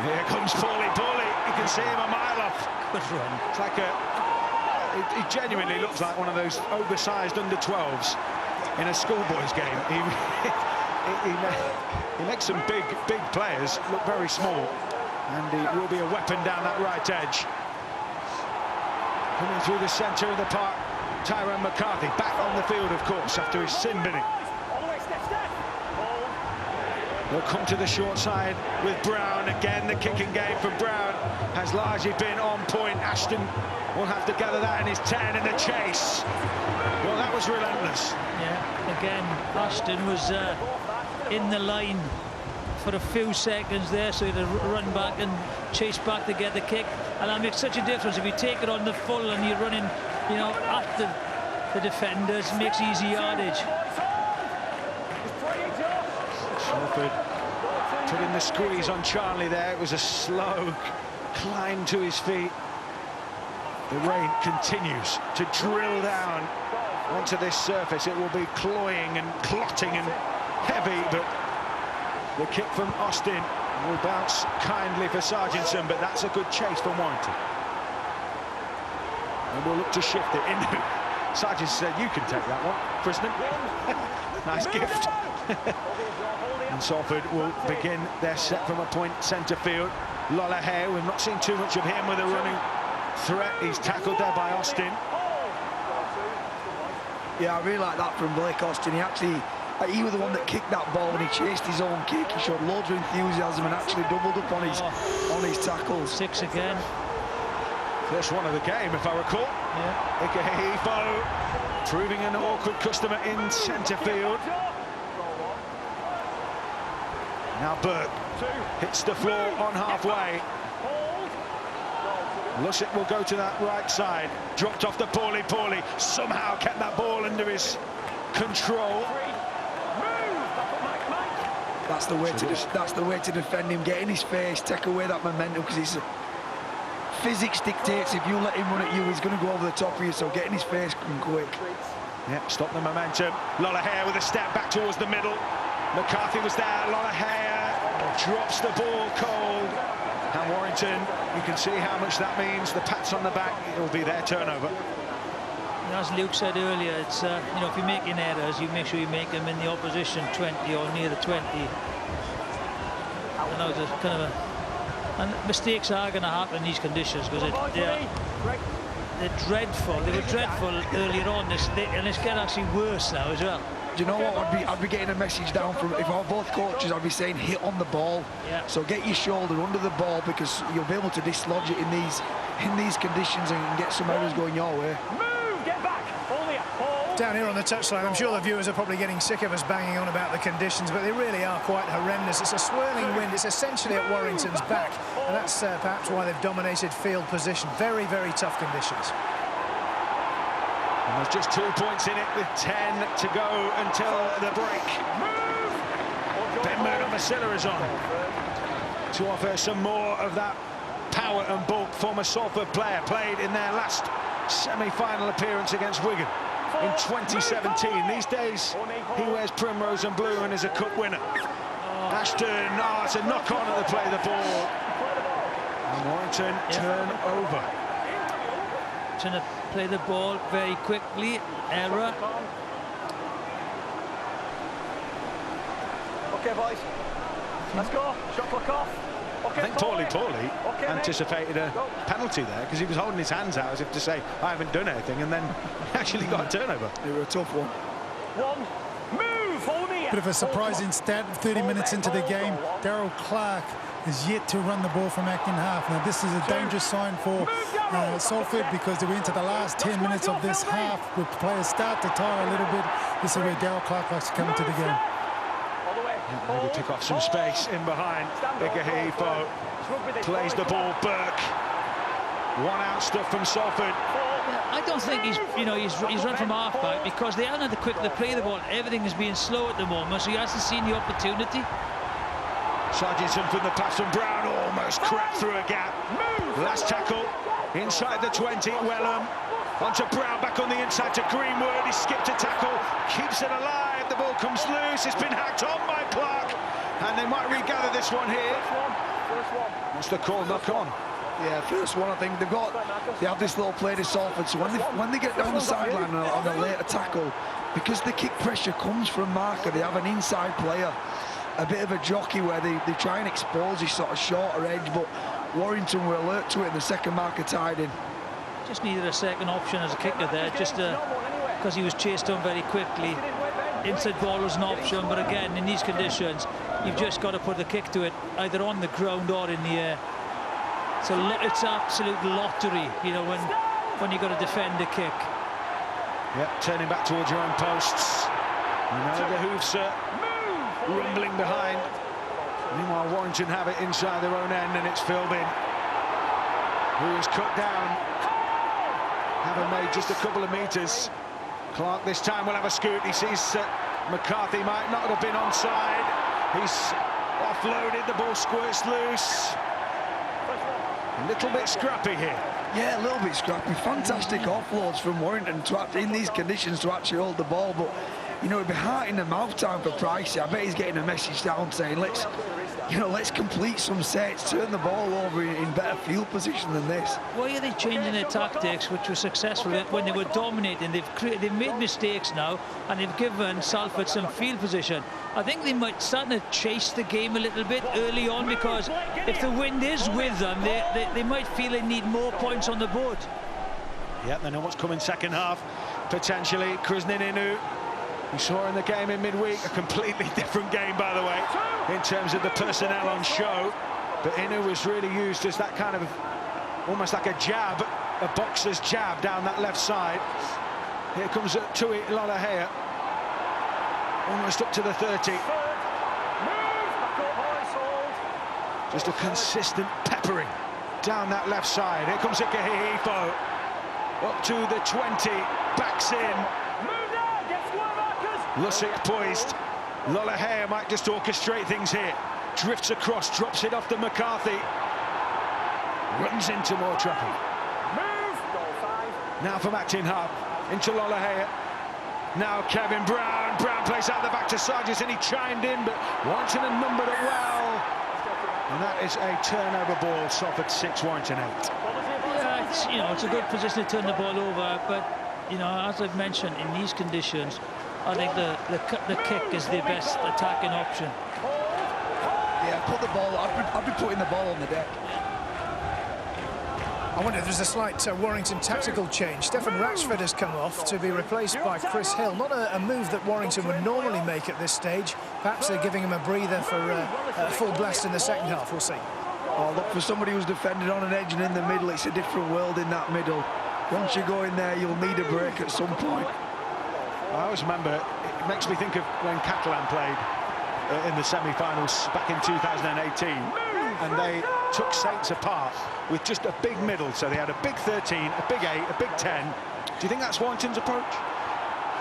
[SPEAKER 1] Here comes Paulie. You can see him a mile off.
[SPEAKER 3] Good run.
[SPEAKER 1] It's like it genuinely looks like one of those oversized under-12s in a schoolboys game. He makes some big players look very small, and he will be a weapon down that right edge. Coming through the centre of the park, Tyrone McCarthy back on the field, of course, after his sin binning. They'll come to the short side with Brown. Again, the kicking game for Brown has largely been on point. Ashton will have to gather that in his 10 in the chase. Well, that was relentless.
[SPEAKER 3] Yeah, again, Ashton was in the line for a few seconds there, so he had to run back and chase back to get the kick. And that makes such a difference. If you take it on the full and you're running, you know, at the defenders, makes easy yardage.
[SPEAKER 1] Salford putting the squeeze on Charlie there. It was a slow climb to his feet. The rain continues to drill down onto this surface. It will be cloying and clotting and heavy, but the kick from Austin will bounce kindly for Sargentson, but that's a good chase from Warrington. And we'll look to shift it in. Sargentson said, "You can take that one, Brisbane." Nice gift. And Salford will begin their set from a point centre field. Lollahare, we've not seen too much of him with a running threat. He's tackled there by Austin.
[SPEAKER 2] Yeah, I really like that from Blake Austin. He was the one that kicked that ball and he chased his own kick. He showed loads of enthusiasm and actually doubled up on his tackles.
[SPEAKER 3] 6 again.
[SPEAKER 1] First one of the game, if I recall.
[SPEAKER 3] Yeah.
[SPEAKER 1] Ikehefo proving an awkward customer in centre field. Now Burke hits the floor on halfway. Lussick will go to that right side. Dropped off to Paulie. Somehow kept that ball under his control.
[SPEAKER 2] That's the way to defend him. Get in his face, take away that momentum, because physics dictates if you let him run at you, he's going to go over the top of you. So get in his face quick.
[SPEAKER 1] Yeah, stop the momentum. Lollahare with a step back towards the middle. McCarthy was there. Lollahare drops the ball cold. And Warrington, you can see how much that means. The pats on the back, it'll be their turnover.
[SPEAKER 3] As Luke said earlier, it's you know, if you're making errors, you make sure you make them in the opposition 20 or near the 20. I know there's kind of and mistakes are going to happen in these conditions because they're dreadful. They were dreadful earlier on, and it's getting actually worse now as well.
[SPEAKER 2] Do you know what? I'd be getting a message down from, if I were both coaches, I'd be saying hit on the ball. Yeah. So get your shoulder under the ball, because you'll be able to dislodge it in these conditions and get some errors going your way.
[SPEAKER 6] Move, get back. Down here on the touchline, I'm sure the viewers are probably getting sick of us banging on about the conditions, but they really are quite horrendous. It's a swirling wind. It's essentially at Warrington's back, and that's perhaps why they've dominated field position. Very, very tough conditions.
[SPEAKER 1] And there's just 2 points in it with 10 to go until the break. Ben Murdo-Masila is on to offer some more of that power and bulk. Former Salford player, played in their last semi-final appearance against Wigan in 2017. These days he wears primrose and blue and is a cup winner. Ashton, it's a knock on at the play of the ball. And Warrington turn over.
[SPEAKER 3] trying to play the ball very quickly. Error.
[SPEAKER 7] Okay, boys. Let's go. Shot clock off. Okay,
[SPEAKER 1] I think Paulie anticipated a penalty there because he was holding his hands out as if to say, I haven't done anything, and then actually got a turnover.
[SPEAKER 2] It was a tough one.
[SPEAKER 7] Move, hold me.
[SPEAKER 5] Bit of a surprising stat, 30 minutes into the game. Daryl Clark is yet to run the ball from acting half. Now, this is a dangerous sign for Salford because we're into the last 10 minutes of this half with players start to tire a little bit. This is where Daryl Clark likes to come into the game.
[SPEAKER 1] Maybe pick off some space in behind. Igahifo plays the ball. Burke. One out stuff from Salford.
[SPEAKER 3] I don't think he's run from half-back because they haven't had the quick to play the ball. Everything is being slow at the moment, so he hasn't seen the opportunity.
[SPEAKER 1] Sargentson from the pass from Brown, almost cracked through a gap. Last tackle inside the 20. Wellham onto Brown, back on the inside to Greenwood. He skipped a tackle, keeps it alive. The ball comes loose. It's been hacked on by Clark, and they might regather this one here. What's the call? Knock on.
[SPEAKER 2] Yeah, first one. I think they have this little play to Salford, so when they get down the sideline on a later tackle, because the kick pressure comes from marker, they have an inside player, a bit of a jockey where they try and expose his sort of shorter edge, but Warrington were alert to it and the second marker tied in.
[SPEAKER 3] Just needed a second option as a kicker there, just because he was chased on very quickly. Inside ball was an option, but again, in these conditions, you've just got to put the kick to it, either on the ground or in the air. So it's absolute lottery, you know, when you've got to defend a kick.
[SPEAKER 1] Yep, turning back towards your own posts. You know the hoofs are rumbling behind. Meanwhile, Warrington have it inside their own end, and it's filled in. Who is cut down. Haven't made just a couple of metres. Clark this time will have a scoot. He sees McCarthy might not have been onside. He's offloaded, the ball squirts loose. A little bit scrappy here.
[SPEAKER 2] Yeah, a little bit scrappy. Fantastic offloads from Warrington in these conditions to actually hold the ball, but you know, it'd be heart in the mouth time for Pricey. I bet he's getting a message down saying, let's complete some sets, turn the ball over in better field position than this.
[SPEAKER 3] Why are they changing their tactics, which was successful when they were dominating? They've made mistakes now, and they've given Salford some field position. I think they might start to chase the game a little bit early on, because if the wind is with them, they might feel they need more points on the board.
[SPEAKER 1] Yeah, they know what's coming second half, potentially. Krasninu, we saw in the game in midweek, a completely different game, by the way, in terms of the personnel on show. But Inu was really used as that kind of, almost like a jab, a boxer's jab down that left side. Here comes Tui Lolohea, almost up to the 30. Just a consistent peppering down that left side. Here comes Igahifo, up to the 20, backs in. Lusick poised. Lolohea might just orchestrate things here. Drifts across, drops it off to McCarthy. Runs into more traffic. Now from acting half, into Lolohea. Now Kevin Brown. Brown plays out the back to Sargent, and he chimed in, but Warrington had numbered it well. And that is a turnover ball. Salford 6, Warrington 8.
[SPEAKER 3] Yeah, it's a good position to turn the ball over, but as I've mentioned, in these conditions, I think the kick is the best attacking option.
[SPEAKER 2] Yeah, put the ball. I'd be putting the ball on the deck.
[SPEAKER 6] I wonder if there's a slight Warrington tactical change. Stefan Ratchford has come off to be replaced by Chris Hill. Not a move that Warrington would normally make at this stage. Perhaps they're giving him a breather for a full blast in the second half. We'll see.
[SPEAKER 2] Oh, look, for somebody who's defended on an edge and in the middle, it's a different world in that middle. Once you go in there, you'll need a break at some point.
[SPEAKER 1] I always remember, it makes me think of when Catalan played in the semi-finals back in 2018, and they took Saints apart with just a big middle. So they had a big 13, a big 8, a big 10. Do you think that's Warrington's approach?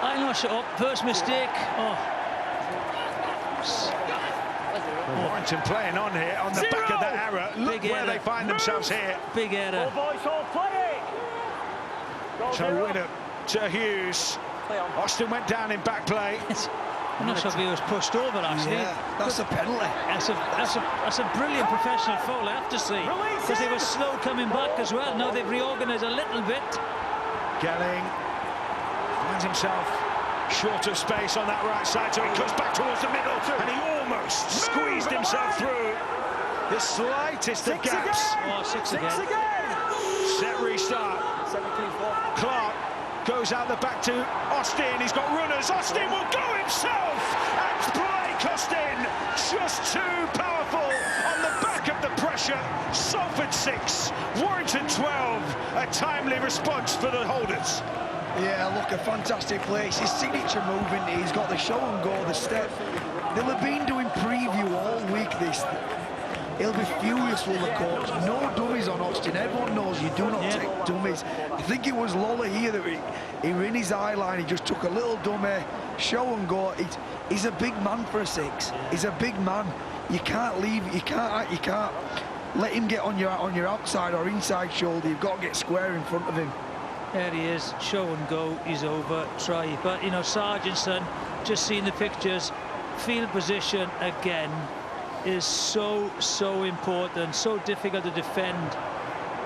[SPEAKER 3] I'm not sure. First mistake.
[SPEAKER 1] Warrington playing on here on the back of that error. Look where they find themselves here.
[SPEAKER 3] Big error.
[SPEAKER 1] So winner to Hughes. Austin went down in back play.
[SPEAKER 3] I'm not sure if he was pushed over, actually.
[SPEAKER 2] Yeah, that's a penalty.
[SPEAKER 3] That's a brilliant professional foul, I have to say, because they were slow coming back as well. Now they've reorganised a little bit.
[SPEAKER 1] Gelling finds himself short of space on that right side, so he cuts back towards the middle, and he almost squeezed himself through the slightest of gaps.
[SPEAKER 3] Oh, six again.
[SPEAKER 1] Set restart. Clark goes out the back to Austin. He's got runners. Austin will go himself, and Blake Austin just too powerful on the back of the pressure. Salford 6, Warrington 12. A timely response for the holders.
[SPEAKER 2] Yeah, look, a fantastic play. It's his signature move, isn't it? He's got the show and go, the step. They'll have been doing preview all week this. He'll be furious with the coach. No dummies on Austin. Everyone knows you do not take dummies. I think it was Lola here that he ran his eye line. He just took a little dummy, show and go. He's a big man for a 6. He's a big man. You can't leave. You can't let him get on your outside or inside shoulder. You've got to get square in front of him.
[SPEAKER 3] There he is, show and go, he's over, try. But, you know, Sargentson, just seeing the pictures, field position again is so important, so difficult to defend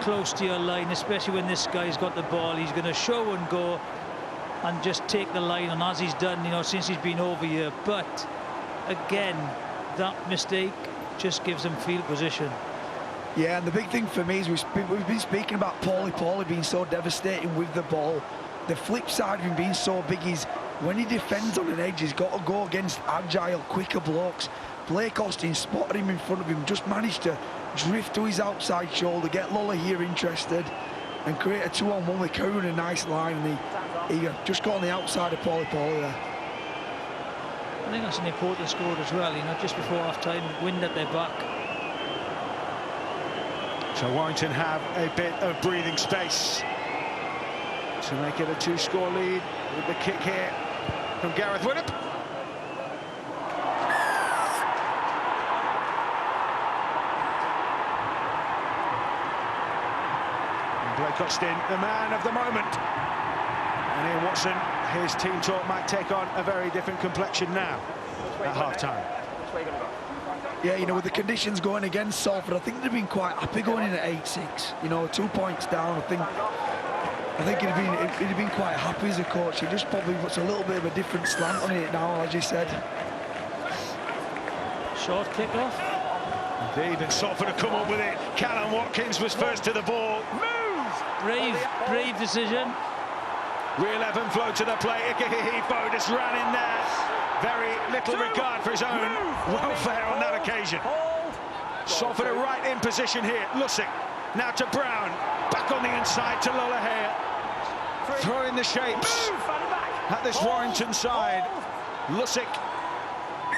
[SPEAKER 3] close to your line, especially when this guy's got the ball. He's going to show and go and just take the line, and as he's done, you know, since he's been over here. But, again, that mistake just gives him field position.
[SPEAKER 2] Yeah, and the big thing for me is we've been speaking about Paulie being so devastating with the ball. The flip side of him being so big is when he defends on an edge, he's got to go against agile, quicker blokes. Blake Austin spotted him in front of him, just managed to drift to his outside shoulder, get Lola here interested, and create a 2-on-1 with Curran in a nice line. And he just got on the outside of Paulie there.
[SPEAKER 3] I think that's an important score as well, you know, just before half-time, wind at their back.
[SPEAKER 1] So Warrington have a bit of breathing space to make it a 2-score lead with the kick here from Gareth Winnop. And Blake Austin, the man of the moment. And Ian Watson, his team talk might take on a very different complexion now at half-time.
[SPEAKER 2] Yeah, you know, with the conditions going against Salford, I think they've been quite happy going in at 8-6. You know, 2 points down. I think he'd have been quite happy as a coach. He just probably puts a little bit of a different slant on it now, as you said.
[SPEAKER 3] Short kick-off.
[SPEAKER 1] Indeed, and Salford have come up with it. Callum Watkins was first to the ball.
[SPEAKER 3] Brave decision.
[SPEAKER 1] Real Evan flowed to the plate. Ikehihifo just ran in there. Very little regard for his own welfare on that occasion. Salford are right in position here. Lussick now to Brown. Back on the inside to Lola Hare. Throwing the shapes at this Warrington side. Lussick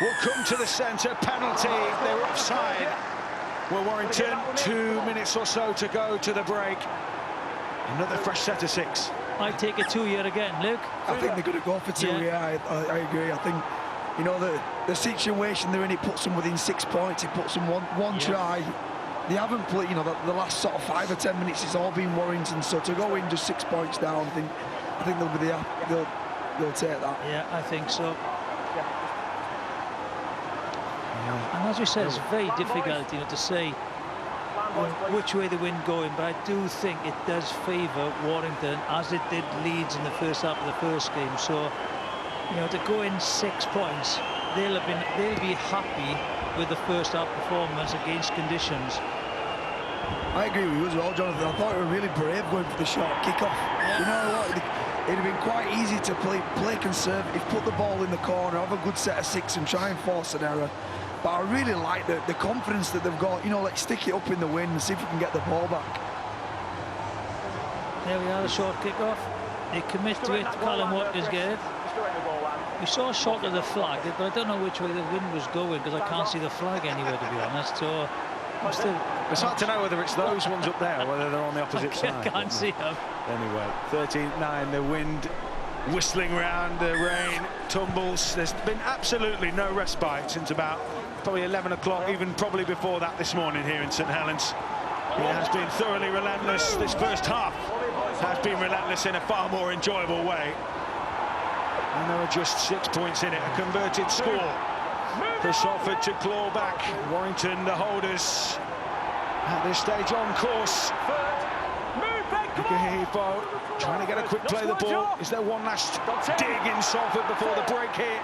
[SPEAKER 1] will come to the centre. Penalty. They were offside. Well, Warrington, 2 minutes or so to go to the break. Another fresh set of 6.
[SPEAKER 3] I take a 2 here again, Luke.
[SPEAKER 2] I think they're going to go for 2, yeah, I agree. I think, you know, the situation they're in, it puts them within 6 points. It puts them one try. They haven't played, you know, the last sort of 5 or 10 minutes, it's all been Warrington. So to go in just 6 points down, I think they'll be they'll take that.
[SPEAKER 3] Yeah, I think so. And as we said, it's very difficult, you know, to say which way the wind going, but I do think it does favour Warrington, as it did Leeds in the first half of the first game. So, you know, to go in 6 points, they'll be happy with the first half performance against conditions.
[SPEAKER 2] I agree with you as well, Jonathan. I thought it was really brave going for the short kick-off.
[SPEAKER 3] Yeah.
[SPEAKER 2] You know what? It'd have been quite easy to play conservative, put the ball in the corner, have a good set of 6 and try and force an error. But I really like the confidence that they've got. You know, let's stick it up in the wind and see if we can get the ball back.
[SPEAKER 3] There we are, the short kick-off. They commit to it. Callum Watkins get it. We saw a shot of the flag, but I don't know which way the wind was going because I can't see the flag anywhere, to be honest. So I'm still...
[SPEAKER 1] It's hard to know whether it's those ones up there or whether they're on the opposite side.
[SPEAKER 3] I can't see them.
[SPEAKER 1] Anyway, 13-9, the wind whistling round, the rain tumbles. There's been absolutely no respite since about probably 11 o'clock, even probably before that this morning here in St Helens. It has been thoroughly relentless. This first half has been relentless in a far more enjoyable way. And there are just 6 points in it, a converted score for Salford to claw back. Warrington, the holders, at this stage on course.
[SPEAKER 7] Move,
[SPEAKER 1] Hifo trying to get a quick play of the ball. Is there one last dig in Salford before the break here?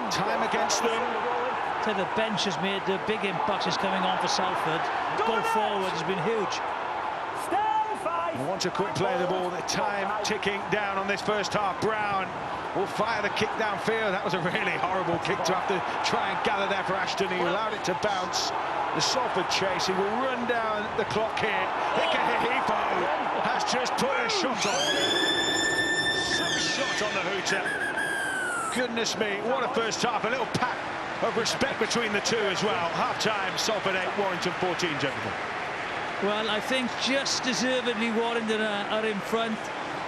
[SPEAKER 1] Time against them.
[SPEAKER 3] So the bench has made a big impact is coming on for Salford. Goal forward has been huge.
[SPEAKER 1] I want a quick play of the ball. The time ticking down on this first half. Brown will fire the kick downfield. That was a really horrible kick to have to try and gather there for Ashton. He allowed it to bounce. The Salford chase. He will run down the clock here. Hifo has just put a shot on. Some shot on the hooter. Goodness me, what a first half. A little pat of respect between the two as well. Half-time, Salford 8, Warrington 14, gentlemen.
[SPEAKER 3] Well, I think just deservedly Warrington are in front.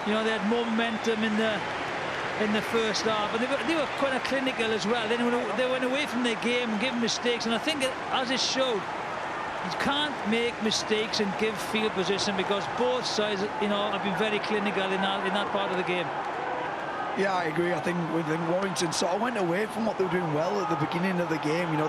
[SPEAKER 3] You know, they had more momentum in the first half, and they were kind of clinical as well. They went away from their game and given mistakes, and I think as it showed, you can't make mistakes and give field position because both sides, you know, have been very clinical in that part of the game.
[SPEAKER 2] Yeah, I agree. I think Warrington sort of went away from what they were doing well at the beginning of the game. You know,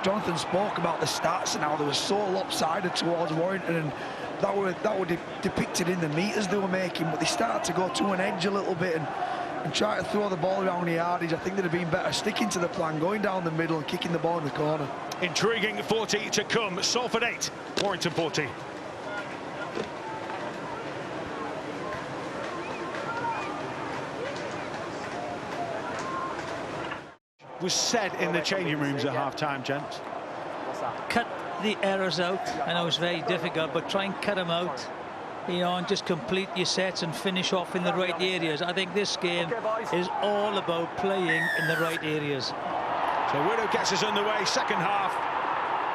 [SPEAKER 2] Jonathan spoke about the stats and how they were so lopsided towards Warrington, and that were depicted in the meters they were making. But they started to go to an edge a little bit and try to throw the ball around the yardage. I think they'd have been better sticking to the plan, going down the middle and kicking the ball in the corner.
[SPEAKER 1] Intriguing 40 to come. Salford 8, Warrington 14. Was said in the changing rooms at half-time, gents.
[SPEAKER 3] Cut the errors out. I know it's very difficult, but try and cut them out. You know, and just complete your sets and finish off in the right areas. I think this game is all about playing in the right areas.
[SPEAKER 1] So Widow gets us underway. Second half.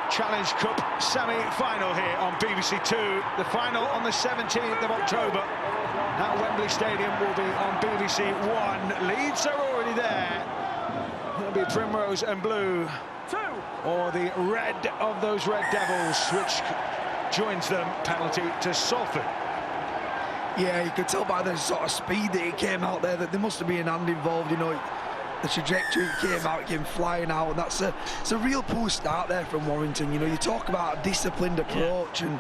[SPEAKER 1] Challenge Cup semi-final here on BBC 2. The final on the 17th of October at Wembley Stadium will be on BBC 1. Leeds are already there. It'll be Primrose and Blue, or the red of those Red Devils, which joins them. Penalty to Salford.
[SPEAKER 2] Yeah, you could tell by the sort of speed that he came out there that there must have been an hand involved. You know, the trajectory he came out, came flying out, and it's a real poor start there from Warrington. You know, you talk about a disciplined approach, and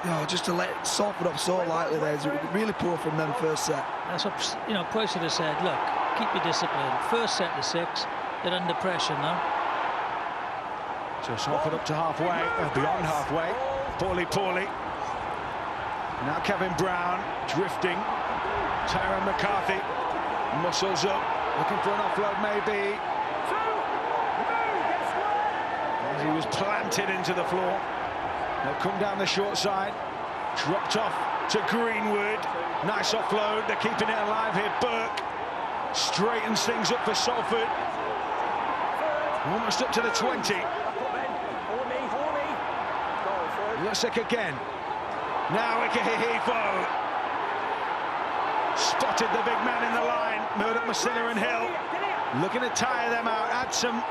[SPEAKER 2] you know, just to let Salford off so lightly there is really poor from them first set.
[SPEAKER 3] That's what, you know, Price should have said, look, keep your discipline. First set to 6, they're under pressure now.
[SPEAKER 1] So Salford up to halfway, or beyond halfway. Poorly. Now Kevin Brown drifting. Tyrone McCarthy muscles up, looking for an offload maybe. As he was planted into the floor. They'll come down the short side. Dropped off to Greenwood. Nice offload. They're keeping it alive here. Burke straightens things up for Salford. Almost up to the 20. Lusek again. Now Hifo spotted the big man in the line. Murdoch, Masina and Hill looking to tire them out. Add some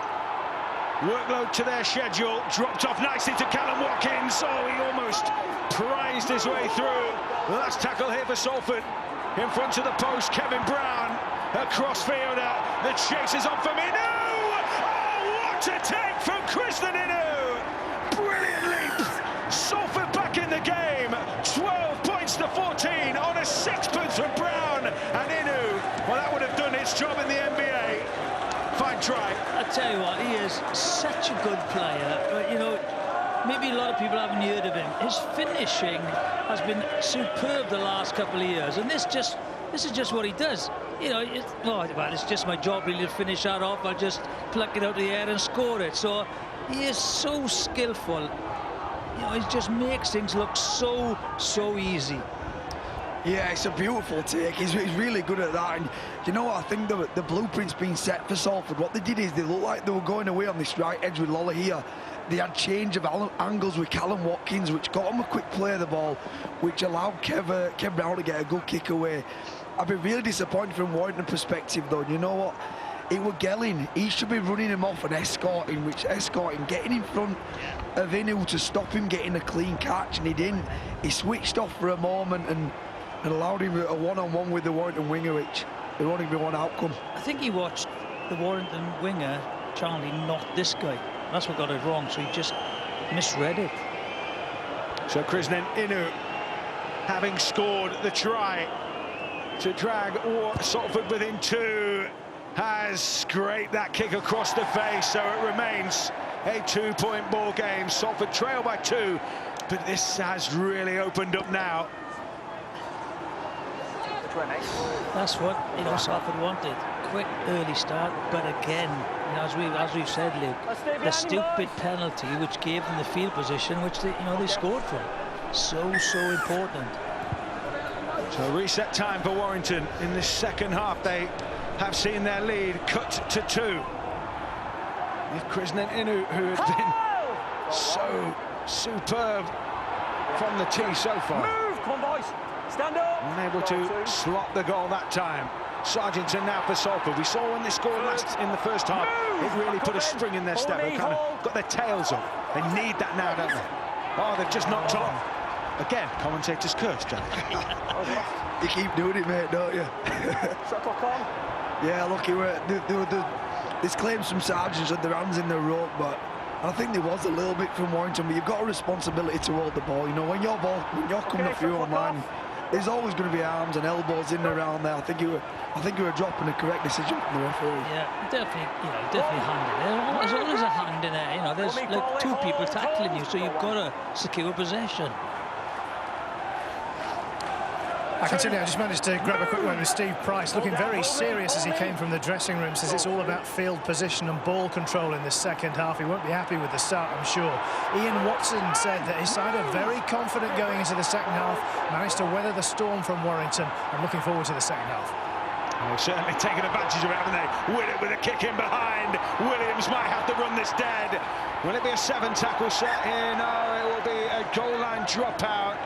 [SPEAKER 1] workload to their schedule. Dropped off nicely to Callum Watkins. Oh, he almost prized his way through. Last tackle here for Salford. In front of the post, Kevin Brown. A crossfielder. The chase is on from Inu. Oh, what a take from Krishnan Inu. Brilliant leap. Salford back in the game. 12 points to 14 on a sixpence from Brown and Inu. Well, that would have done its job in the NBA. Fine try.
[SPEAKER 3] I tell you what, he is such a good player. But, you know, maybe a lot of people haven't heard of him. His finishing has been superb the last couple of years, and this is just what he does. You know, it's just my job really to finish that off. I'll just pluck it out of the air and score it. So he is so skillful. You know, he just makes things look so easy.
[SPEAKER 2] Yeah, it's a beautiful take. He's really good at that. And you know what? I think the blueprint's been set for Salford. What they did is they looked like they were going away on this right edge with Lola here. They had change of angles with Callum Watkins, which got him a quick play of the ball, which allowed Kev Brown to get a good kick away. I've been really disappointed from Warrington perspective, though. You know what? It was Gelling. He should be running him off and escorting, getting in front of Inu to stop him getting a clean catch, and he didn't. He switched off for a moment and allowed him a one-on-one with the Warrington winger, which there only be one outcome.
[SPEAKER 3] I think he watched the Warrington winger, Charlie, not this guy. That's what got it wrong, so he just misread it.
[SPEAKER 1] So Krishnan Inu having scored the try to drag Salford within 2, has scraped that kick across the face, so it remains a 2-point ball game. Salford trail by 2, but this has really opened up now.
[SPEAKER 3] That's what Salford wanted. Quick early start, but again, as we've said, Luke, the stupid penalty which gave them the field position which they scored from. So important.
[SPEAKER 1] So reset time for Warrington in this second half. They have seen their lead cut to 2. With Inu, who has been so superb from the tee so far.
[SPEAKER 7] Move, come on, boys. Stand up.
[SPEAKER 1] Unable to slot the goal that time. Sargentson now for Salford. We saw when they scored last in the first half, it really put a spring in their step. They kind of got their tails up. They need that now, don't they? Oh, they've just knocked on. Again, commentator's curse, Jack.
[SPEAKER 2] You keep doing it, mate, don't you?
[SPEAKER 7] Shot clock on.
[SPEAKER 2] Yeah, look, there's claims from Sargents that their hands in the rope, but I think there was a little bit from Warrington. But you've got a responsibility to hold the ball. You know, when you're coming off your own line, there's always going to be arms and elbows in and around there. I think you were dropping a correct decision from the referee.
[SPEAKER 3] Yeah, definitely hand in there. There's always a hand in there. There's like 2 people tackling you, so you've got to secure possession.
[SPEAKER 6] I can tell you, I just managed to grab a quick one with Steve Price, looking very serious as he came from the dressing room, says it's all about field position and ball control in the second half. He won't be happy with the start, I'm sure. Ian Watson said that his side are very confident going into the second half, managed to weather the storm from Warrington, and looking forward to the second half.
[SPEAKER 1] They've certainly taken advantage of it, haven't they? With it, with a kick in behind. Williams might have to run this dead. Will it be a 7 tackle set here? No, it will be a goal line dropout.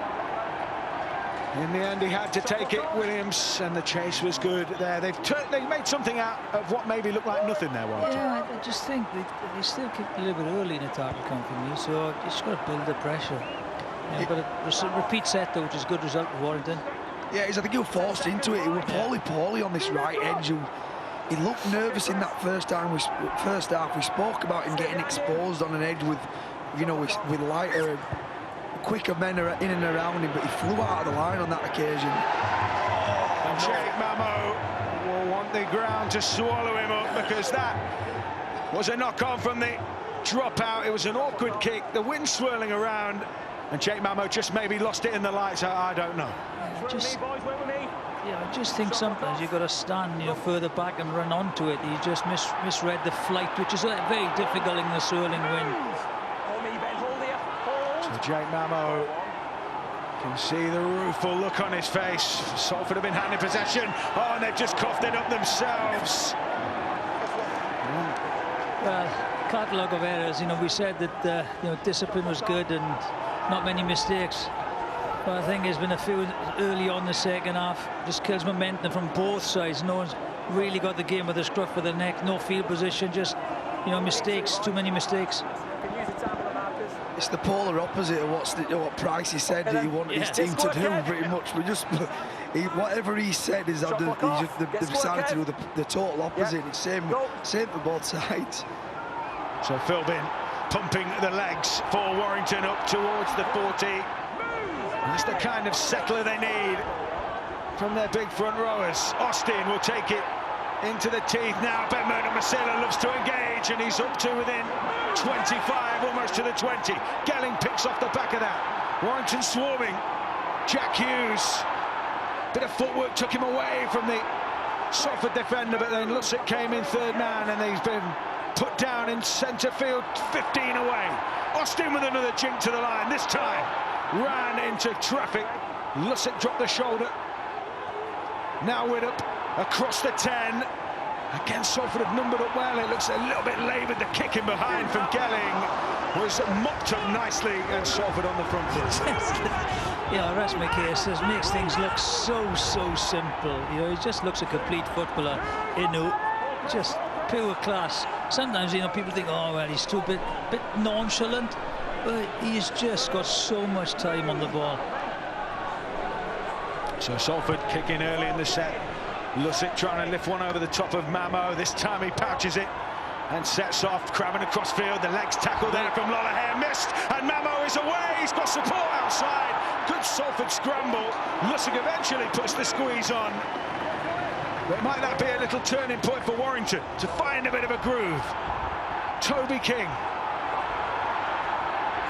[SPEAKER 1] In the end, he had to take it, Williams, and the chase was good there. They've made something out of what maybe looked like nothing there, Warrington.
[SPEAKER 3] Yeah, I just think they still kicked a little bit early in the tackle come from you, so you just got to build the pressure. But a repeat set, though, which is a good result for Warrington.
[SPEAKER 2] Yeah, I think he was forced into it. He was poorly on this right edge. He looked nervous in that first half. We spoke about him getting exposed on an edge with lighter, quicker men in and around him, but he flew out of the line on that occasion.
[SPEAKER 1] And Jake Mamo will want the ground to swallow him up, because that was a knock-on from the dropout. It was an awkward kick, the wind swirling around, and Jake Mamo just maybe lost it in the lights. I don't know.
[SPEAKER 3] I just think sometimes you've got to stand further back and run onto it. You just misread the flight, which is very difficult in the swirling wind.
[SPEAKER 1] So Jake Mamo can see the rueful look on his face. Salford have been handing possession. Oh, and they've just coughed it up themselves.
[SPEAKER 3] Well, catalogue of errors. We said that discipline was good and not many mistakes. But I think there's been a few early on the second half. Just kills momentum from both sides. No one's really got the game with the scruff of the neck. No field position. Just mistakes. Too many mistakes.
[SPEAKER 2] It's the polar opposite of what Pricey said that he wanted his team to do, pretty much. Whatever he said is they've decided to do the total opposite. It's same for both sides.
[SPEAKER 1] So Philbin pumping the legs for Warrington up towards the 40. That's the kind of settler they need from their big front rowers. Austin will take it into the teeth now. Ben Masila loves to engage, and he's up to within 25, almost to the 20. Gelling picks off the back of that. Warrington swarming. Jack Hughes, bit of footwork took him away from the Salford defender, but then Lussick came in third man, and he's been put down in centre field, 15 away. Austin with another jink to the line, this time ran into traffic. Lussick dropped the shoulder. Now Widdup across the 10. Again, Salford have numbered up well. It looks a little bit laboured. The kick in behind from Gelling was mopped up nicely, and Salford on the front foot.
[SPEAKER 3] Rest my case. It makes things look so simple. He just looks a complete footballer. Just pure class. Sometimes people think, oh well, he's too bit nonchalant, but he's just got so much time on the ball.
[SPEAKER 1] So Salford kicking early in the set. Lussick trying to lift one over the top of Mamo. This time he pouches it And sets off, cramming across field. The legs tackle there from Lollahair, missed, and Mamo is away. He's got support outside. Good Salford scramble. Lussig eventually puts the squeeze on. But might that be a little turning point for Warrington to find a bit of a groove? Toby King.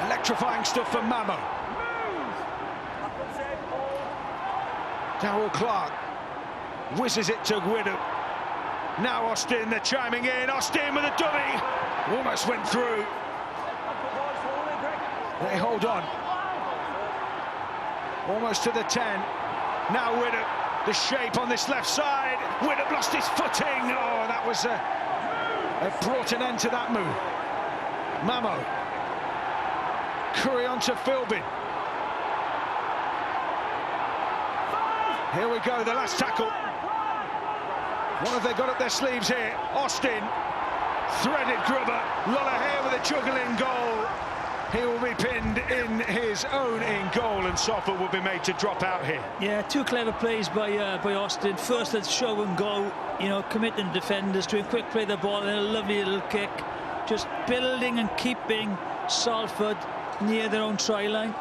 [SPEAKER 1] Electrifying stuff from Mamo. Darryl Clark whizzes it to Widdop. Now Austin, they're chiming in. Austin with a dummy. Almost went through. They hold on. Almost to the 10. Now Widdop, the shape on this left side. Widdop lost his footing. Oh, that was it brought an end to that move. Mamo. Curry on to Philbin. Here we go, the last tackle. What have they got up their sleeves here? Austin, threaded grubber, Lollahair with a juggling goal. He will be pinned in his own goal, and Salford will be made to drop out here.
[SPEAKER 3] Yeah, two clever plays by Austin. First, let's show and go, you know, committing defenders to a quick play the ball and a lovely little kick. Just building and keeping Salford near their own try line.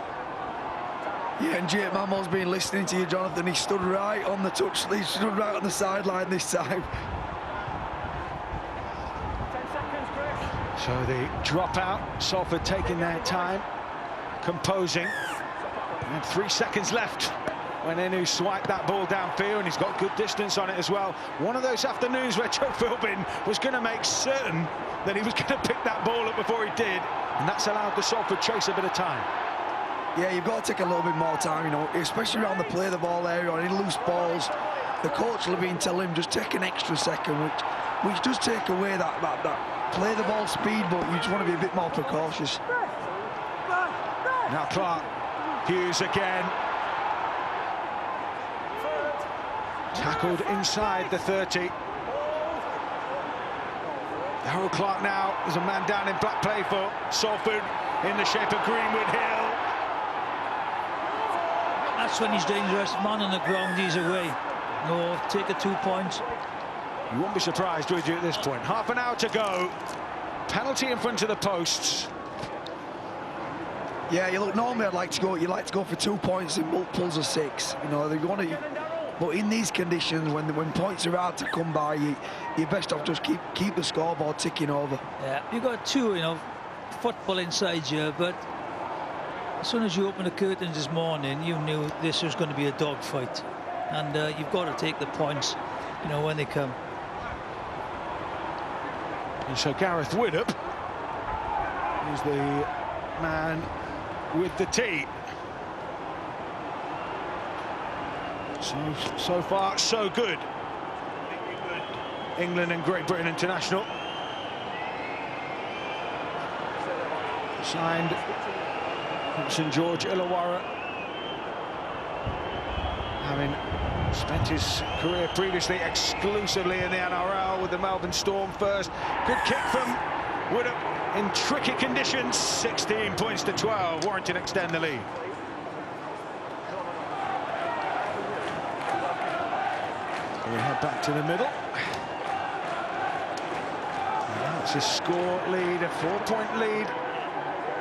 [SPEAKER 2] Yeah, and Jake Mamo's been listening to you, Jonathan. He stood right on the touch, he stood right on the sideline this time.
[SPEAKER 7] 10 seconds, Chris.
[SPEAKER 1] So the dropout, Salford taking their time, composing. And 3 seconds left when Enu swiped that ball downfield, and he's got good distance on it as well. One of those afternoons where Joe Philbin was going to make certain that he was going to pick that ball up before he did, and that's allowed the Salford chase a bit of time.
[SPEAKER 2] Yeah, you've got to take a little bit more time, you know, especially around the play the ball area or any loose balls. The coach will have been telling him just take an extra second, which does take away that play the ball speed, but you just want to be a bit more precautious.
[SPEAKER 1] Now Clark, Hughes again. Tackled inside the 30. Darryl Clark now, there's a man down in black play for Salford in the shape of Greenwood Hill.
[SPEAKER 3] That's when he's dangerous. Man on the ground, he's away. No, take the 2 points.
[SPEAKER 1] You won't be surprised, would you, at this point? Half an hour to go. Penalty in front of the posts.
[SPEAKER 2] Yeah, you look, normally you like to go for 2 points in multiples of 6. You know, they want to, but in these conditions, when points are hard to come by, you're best off just keep the scoreboard ticking over.
[SPEAKER 3] Yeah, you got two, you know, football inside you, but as soon as you opened the curtains this morning, you knew this was going to be a dogfight, and you've got to take the points, you know, when they come.
[SPEAKER 1] And so Gareth Widdop is the man with the tee. So far, so good. England and Great Britain international. Signed St George Illawarra, having spent his career previously exclusively in the NRL with the Melbourne Storm first. Good kick from Widdop in tricky conditions. 16 points to 12. Warrington extend the lead. We head back to the middle. That's a score lead, a 4-point lead.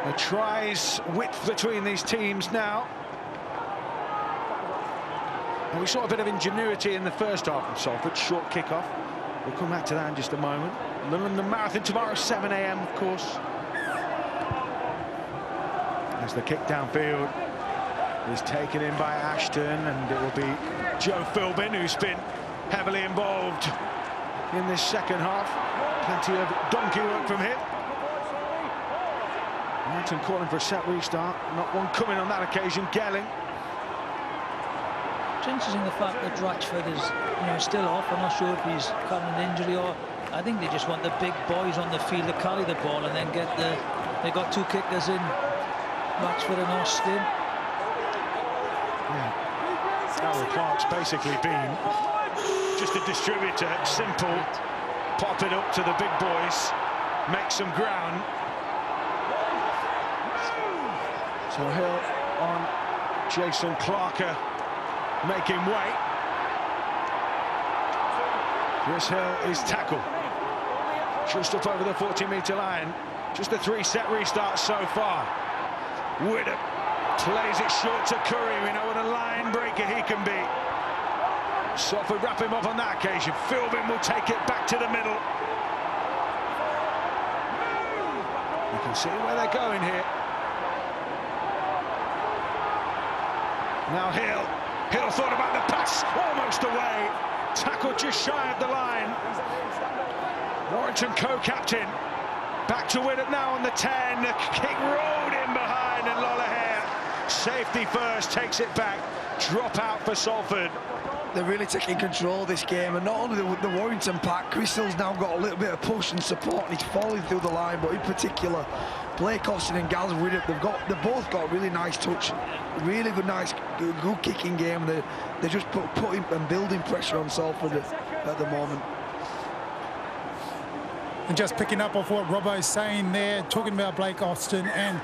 [SPEAKER 1] The tries width between these teams now. And we saw a bit of ingenuity in the first half from Salford. Short kick-off. We'll come back to that in just a moment. The London Marathon tomorrow, 7 AM, of course. As the kick downfield is taken in by Ashton, and it will be Joe Philbin, who's been heavily involved in this second half. Plenty of donkey work from him. Warrington calling for a set restart. Not one coming on that occasion. Gelling.
[SPEAKER 3] It's interesting the fact that Ratchford is, you know, still off. I'm not sure if he's got an injury, or I think they just want the big boys on the field to carry the ball and then get the. They got two kickers in, Ratchford and Austin.
[SPEAKER 1] Yeah. Darryl Clark's basically been just a distributor, simple, pop it up to the big boys, make some ground. So Hill on Jason Clarker, making way. Chris Hill is tackled. just up over the 40-metre line. Just the 3 set restarts so far. Widdop plays it short to Curry. We know what a line breaker he can be. Salford wrap him up on that occasion. Philbin will take it back to the middle. You can see where they're going here. Now Hill thought about the pass, almost away. Tackle just shy of the line. Warrington co-captain. Back to Widdop now on the 10. The kick rolled in behind, and Lollahair, safety first, takes it back. Drop out for Salford.
[SPEAKER 2] They're really taking control of this game, and not only the Warrington pack, Crystal's now got a little bit of push and support, and he's falling through the line, but in particular, Blake Austin and Gaz Widdop, they've both got really nice touch, really good kicking game. They're just putting and building pressure on Salford at the moment.
[SPEAKER 5] And just picking up off what Robbo's saying there, talking about Blake Austin and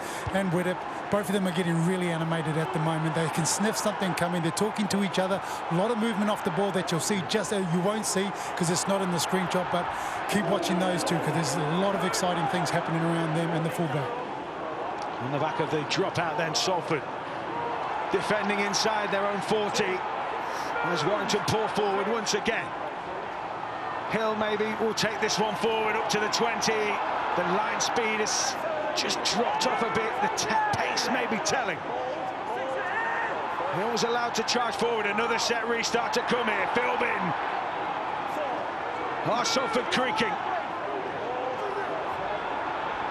[SPEAKER 5] Widdop, both of them are getting really animated at the moment. They can sniff something coming. They're talking to each other. A lot of movement off the ball that you'll see, you won't see because it's not in the screenshot, but keep watching those two because there's a lot of exciting things happening around them and the fullback.
[SPEAKER 1] On the back of the dropout then, Salford defending inside their own 40 as Warrington pull forward once again. Hill maybe will take this one forward up to the 20. The line speed has just dropped off a bit. The pace may be telling. Hill's allowed to charge forward. Another set restart to come here. Philbin. Salford creaking.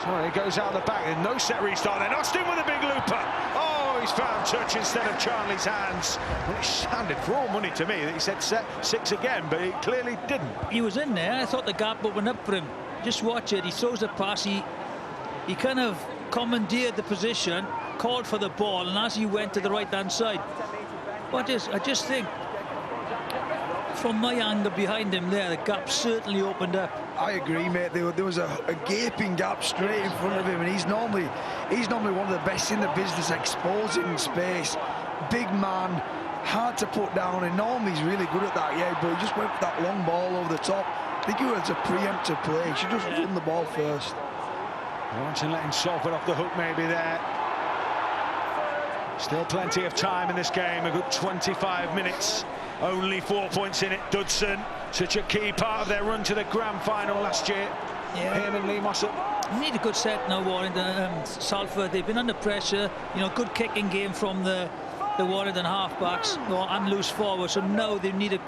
[SPEAKER 1] So he goes out the back. And no set restart then. Austin with a big looper. Oh, he's found touch instead of Charlie's hands. Well, it sounded for all money to me that he said set 6 again, but he clearly didn't.
[SPEAKER 3] He was in there. I thought the gap opened up for him. Just watch it. He throws the pass. He kind of commandeered the position, called for the ball, and as he went to the right-hand side. I just think, from my angle behind him there, the gap certainly opened up.
[SPEAKER 2] I agree, mate. There was a gaping gap straight in front of him, and he's normally one of the best in the business, exposing space. Big man, hard to put down, and normally he's really good at that, yeah, but he just went for that long ball over the top. I think it was a preemptive play. He should just run the ball first.
[SPEAKER 1] Warrington letting Salford off the hook maybe there. Still plenty of time in this game, a good 25 minutes. Only 4 points in it. Dudson, such a key part of their run to the grand final last year. Yeah. Him and Lee Mossop.
[SPEAKER 3] Need a good set now, Warrington. Salford, they've been under pressure. You know, good kicking game from the Warrington halfbacks and loose forward. So now they need a.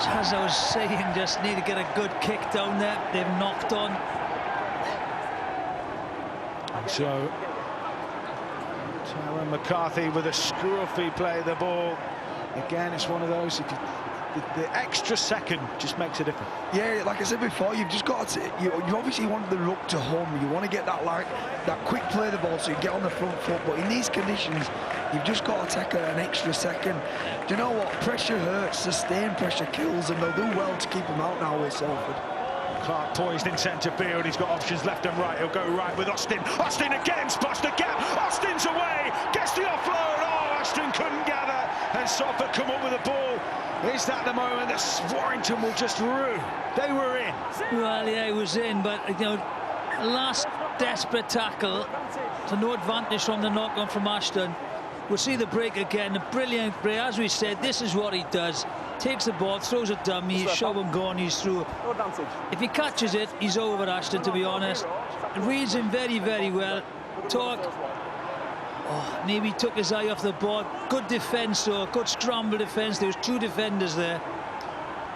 [SPEAKER 3] As I was saying, just need to get a good kick down there. They've knocked on.
[SPEAKER 1] So Tyrone McCarthy with a scruffy play of the ball. Again, it's one of those, the extra second just makes a difference. Yeah,
[SPEAKER 2] like I said before, you've just got to, you obviously want the ruck to home. You want to get that quick play of the ball so you get on the front foot, but in these conditions, you've just got to take an extra second. Do you know what? Pressure hurts, sustained pressure kills, and they'll do well to keep them out now with Salford.
[SPEAKER 1] Clark poised in centre field. He's got options left and right. He'll go right with Austin. Austin again spots the gap. Austin's away. Gets the offload. Oh, Austin couldn't gather. And Salford come up with the ball. Is that the moment that Warrington will just rue? They were in.
[SPEAKER 3] Well, yeah, he was in, but you know, last desperate tackle. So no advantage from the knock-on from Ashton. We'll see the break again. A brilliant break. As we said, this is what he does. Takes the ball, throws a dummy, he's show and gone, he's through. If he catches it, he's over, Ashton, to be honest. Reads him very, very well. Maybe took his eye off the ball. Good defence, though. Good scramble defence. There was 2 defenders there.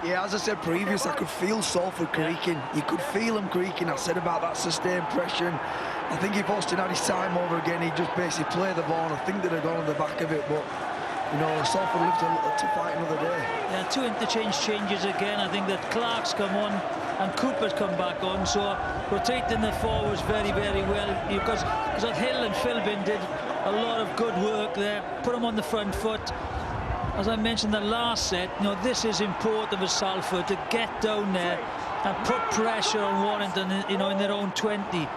[SPEAKER 2] Yeah, as I said previous, I could feel Salford creaking. You could feel him creaking. I said about that sustained pressure. And I think if Austin had his time over again, he'd just basically play the ball. And I think they'd have gone on the back of it, but you know, Salford lived to fight another day. Yeah,
[SPEAKER 3] 2 interchange changes again. I think that Clark's come on and Cooper's come back on. So rotating the forwards very, very well. Because Hill and Philbin did a lot of good work there. Put them on the front foot. As I mentioned the last set, you know, this is important for Salford to get down there and put pressure on Warrington, you know, in their own 20.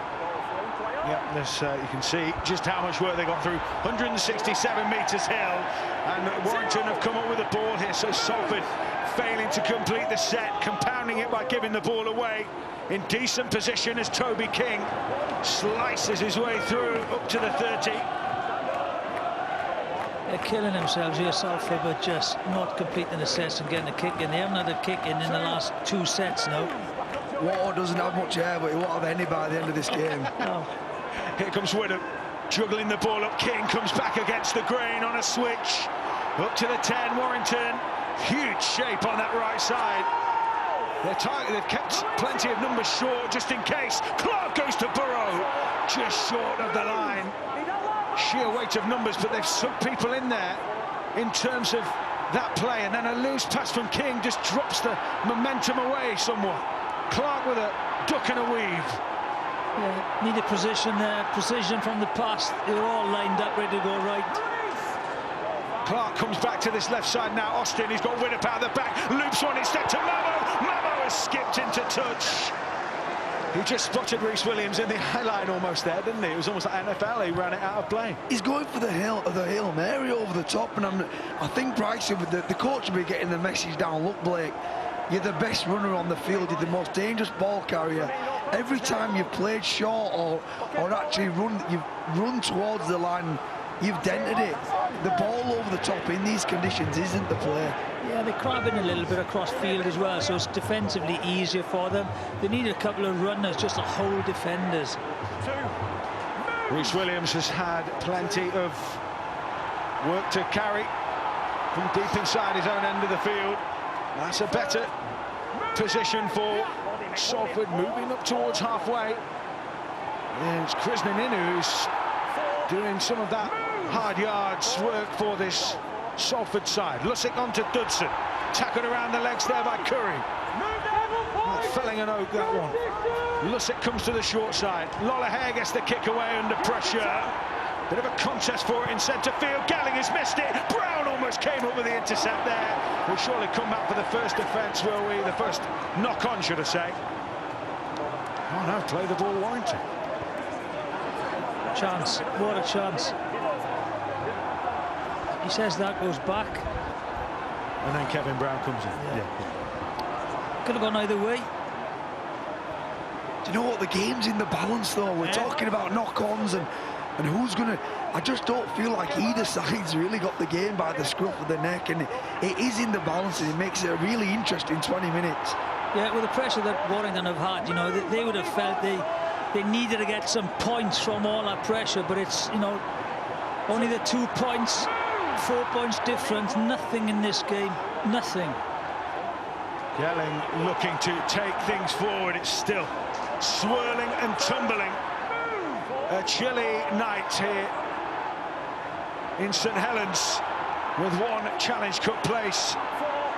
[SPEAKER 1] Yeah, you can see just how much work they got through. 167 metres hill, and Warrington have come up with the ball here. So Salford failing to complete the set, compounding it by giving the ball away. In decent position as Toby King slices his way through up to the 30.
[SPEAKER 3] They're killing themselves here, Salford, but just not completing the sets and getting a kick in. They haven't had a kick in the last 2 sets now.
[SPEAKER 2] Water doesn't have much air, but he won't have any by the end of this game.
[SPEAKER 3] No.
[SPEAKER 1] Here comes Whittam, juggling the ball up. King comes back against the grain on a switch. Up to the 10, Warrington. Huge shape on that right side. They've kept plenty of numbers short just in case. Clark goes to Burrow, just short of the line. Sheer weight of numbers, but they've sucked people in there in terms of that play. And then a loose pass from King just drops the momentum away somewhat. Clark with a duck and a weave.
[SPEAKER 3] Yeah, needed position there, precision from the pass. They were all lined up, ready to go right.
[SPEAKER 1] Clark comes back to this left side now. Austin, he's got Widdop out the back. Loops one instead to Mamo. Mamo has skipped into touch. He just spotted Rhys Williams in the high line almost there, didn't he? It was almost like NFL. He ran it out of play.
[SPEAKER 2] He's going for the Hail Mary over the top, and I think Bryce, the coach will be getting the message down. Look, Blake, you're the best runner on the field. You're the most dangerous ball carrier. Every time you've played short or actually you've run towards the line, you've dented it. The ball over the top in these conditions isn't the play.
[SPEAKER 3] Yeah, they're crabbing a little bit across field as well, so it's defensively easier for them. They need a couple of runners just to hold defenders.
[SPEAKER 1] Rhys Williams has had plenty of work to carry from deep inside his own end of the field. That's a better position for Salford, moving up towards halfway. There's Krishnaninu who's doing some of that hard yards work for this Salford side. Lussick on to Dudson, tackled around the legs there by Curry. Felling an oak, that one. Lussick comes to the short side. Lollahair gets the kick away under pressure. Bit of a contest for it in centre field. Galling has missed it. Brown almost came up with the intercept there. We'll surely come back for the first defence, will we? The first knock-on, should I say. Oh no, play the ball, Warrington.
[SPEAKER 3] Chance, what a chance. He says that goes back.
[SPEAKER 1] And then Kevin Brown comes in. Yeah.
[SPEAKER 3] Could have gone either way.
[SPEAKER 2] Do you know what? The game's in the balance, though. We're talking about knock-ons and who's going to... I just don't feel like either side's really got the game by the scruff of the neck, and it is in the balance, and it makes it a really interesting 20 minutes.
[SPEAKER 3] Yeah, with the pressure that Warrington have had, you know, they would have felt they needed to get some points from all that pressure, but it's, you know, only the 2 points, 4 points difference, nothing in this game, nothing.
[SPEAKER 1] Gelling looking to take things forward. It's still swirling and tumbling. A chilly night here in St Helens, with one Challenge Cup place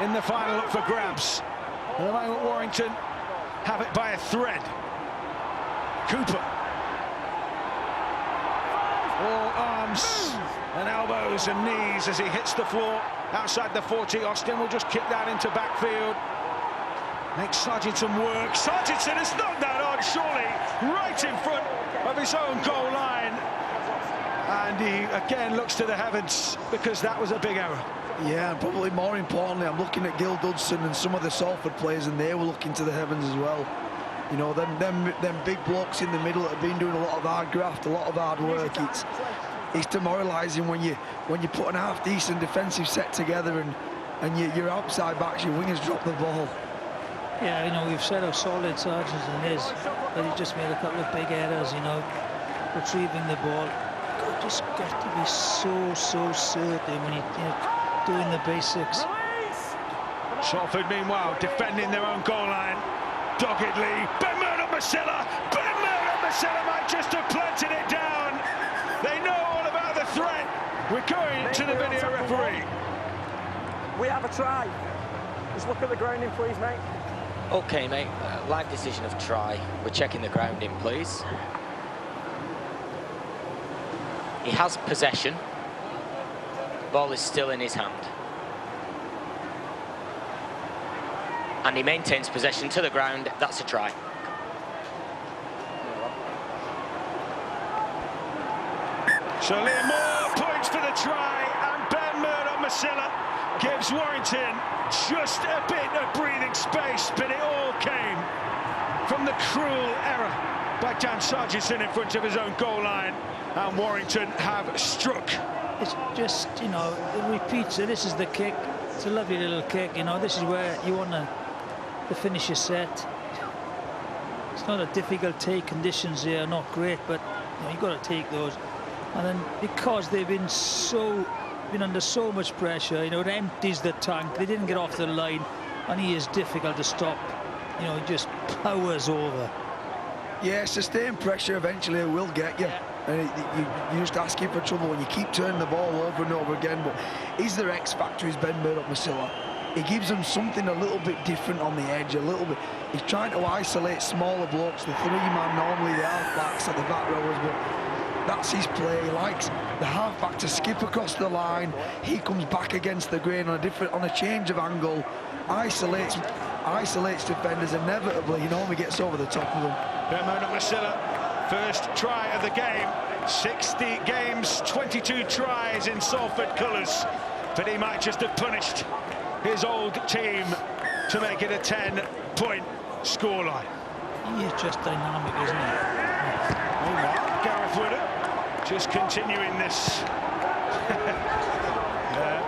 [SPEAKER 1] in the final up for grabs. At the moment, Warrington have it by a thread. Cooper. All arms and elbows and knees as he hits the floor outside the 40. Austin will just kick that into backfield. Makes Sargentson work. Sargentson has knocked that on, surely, right in front of his own goal line. And he again looks to the heavens because that was a big error.
[SPEAKER 2] Yeah, and probably more importantly, I'm looking at Gil Dudson and some of the Salford players, and they were looking to the heavens as well. You know, them big blokes in the middle that have been doing a lot of hard graft, a lot of hard work. It's demoralising when you put an half-decent defensive set together and your outside backs, your wingers drop the ball.
[SPEAKER 3] Yeah, you know, we've said how solid Sargentson is, but he just made a couple of big errors, you know, retrieving the ball. God, just got to be so certain when you're doing the basics.
[SPEAKER 1] Salford, meanwhile, defending their own goal line doggedly. Ben Murdoch-Masila might just have planted it down. They know all about the threat. We're going to the video referee.
[SPEAKER 7] We have a try. Just look at the grounding, please, mate.
[SPEAKER 4] OK, mate. Live decision of try. We're checking the grounding, please. He has possession. Ball is still in his hand. And he maintains possession to the ground. That's a try.
[SPEAKER 1] So Liam Moore points for the try, and Ben Murdoch-Masila gives Warrington just a bit of breathing space, but it all came from the cruel error by Dan Sargentson in front of his own goal line, and Warrington have struck.
[SPEAKER 3] It's just, you know, it repeats. So this is the kick. It's a lovely little kick, you know. This is where you want to finish your set. It's not a difficult take. Conditions here are not great, but you know, you've got to take those. And then because they've been under so much pressure, you know, it empties the tank. They didn't get off the line, and he is difficult to stop. You know, he just powers over.
[SPEAKER 2] Yeah, sustained pressure eventually will get you. And you're just asking for trouble when you keep turning the ball over and over again. But is there X factor? Is Ben Murdoch-Masila? He gives them something a little bit different on the edge, a little bit. He's trying to isolate smaller blokes, the three-man, normally the half-backs are the back rowers, but that's his play. He likes the half-back to skip across the line. He comes back against the grain on a change of angle, isolates defenders inevitably. He normally gets over the top of them.
[SPEAKER 1] Ben Murdoch-Masila, first try of the game. 60 games, 22 tries in Salford colours, but he might just have punished his old team to make it a 10-point scoreline.
[SPEAKER 3] He is just dynamic, isn't he?
[SPEAKER 1] Oh, Mark, Gareth Woodard just continuing this.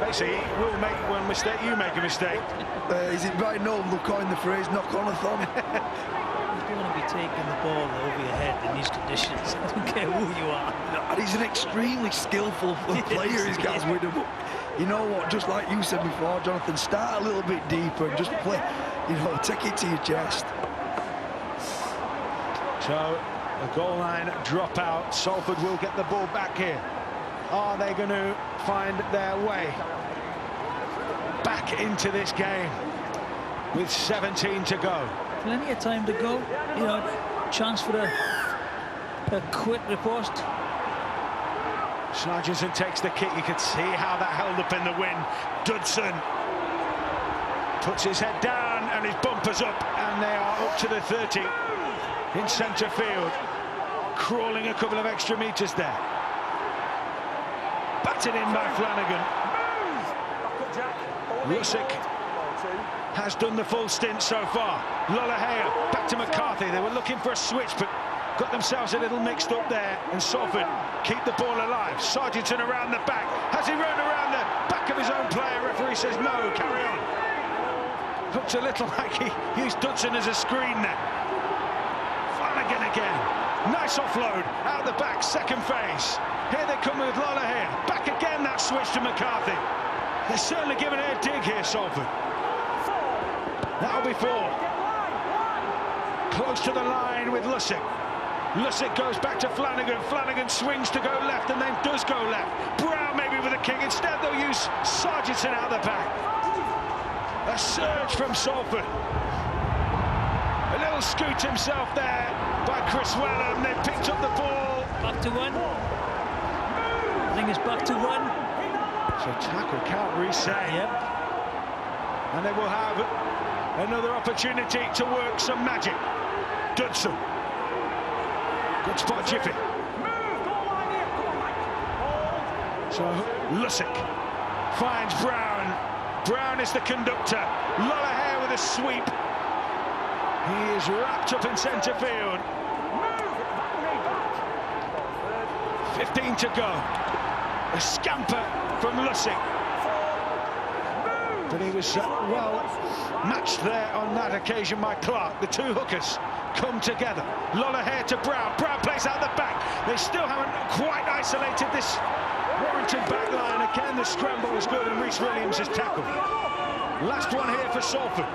[SPEAKER 1] Basically, we'll make one mistake, you make a mistake.
[SPEAKER 2] Is it right? No, they'll coin the phrase knock on a thumb.
[SPEAKER 3] You don't want to be taking the ball over your head in these conditions. I don't care who you are.
[SPEAKER 2] No, and he's an extremely skillful player, he's Gaz Woodard. But you know what, just like you said before, Jonathan, start a little bit deeper and just play, you know, take it to your chest.
[SPEAKER 1] So, a goal line dropout. Salford will get the ball back here. Are they going to find their way back into this game with 17 to go?
[SPEAKER 3] Plenty of time to go. You know, chance for a quick riposte.
[SPEAKER 1] Sargentson takes the kick. You could see how that held up in the wind. Dudson puts his head down and his bumpers up, and they are up to the 30 in centre field, crawling a couple of extra metres there. Batted in by Flanagan. Lusick has done the full stint so far. Lollahea back to McCarthy. They were looking for a switch, but got themselves a little mixed up there, and Salford keep the ball alive. Sargentson around the back. Has he run around the back of his own player? Referee says no, carry on. Looks a little like he used Dudson as a screen there. Flanagan again. Nice offload out the back, second phase. Here they come with Lollahea. Back again, that switch to McCarthy. They're certainly giving it a dig here, Salford. That'll be 4. Close to the line with Lusick. Lusick goes back to Flanagan. Flanagan swings to go left and then does go left. Brown maybe with a kick. Instead they'll use Sargentson out the back. A surge from Salford. A little scoot himself there by Chris Wellham. They picked up the ball.
[SPEAKER 3] Back to 1. I think it's back to 1.
[SPEAKER 1] So tackle can't reset.
[SPEAKER 3] Yep.
[SPEAKER 1] And they will have another opportunity to work some magic. Dudson. Good spot, Jiffy. So Lusick finds Brown. Brown is the conductor. Lollahea with a sweep. He is wrapped up in centre field. 15 to go. A scamper from Lusick. But he was well matched there on that occasion by Clark. The two hookers come together. Lollahea to Brown. Brown plays out the back. They still haven't quite isolated this Warrington back line. Again, the scramble was good and Rhys Williams has tackled. Last one here for Salford.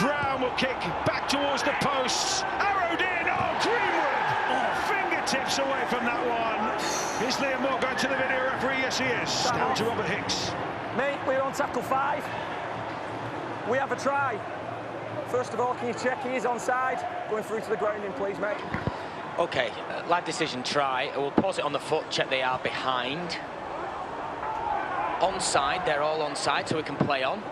[SPEAKER 1] Brown will kick back towards the posts. Arrowed in. Oh, Greenwood! Oh, fingertips away from that one. Is Liam Moore going to the video referee? Yes, he is. Down to Robert Hicks.
[SPEAKER 7] Mate, we're on tackle 5. We have a try. First of all, can you check he is onside? Going through to the grounding, please, mate.
[SPEAKER 4] OK, live decision try. We'll pause it on the foot, check they are behind. Onside, they're all onside, so we can play on.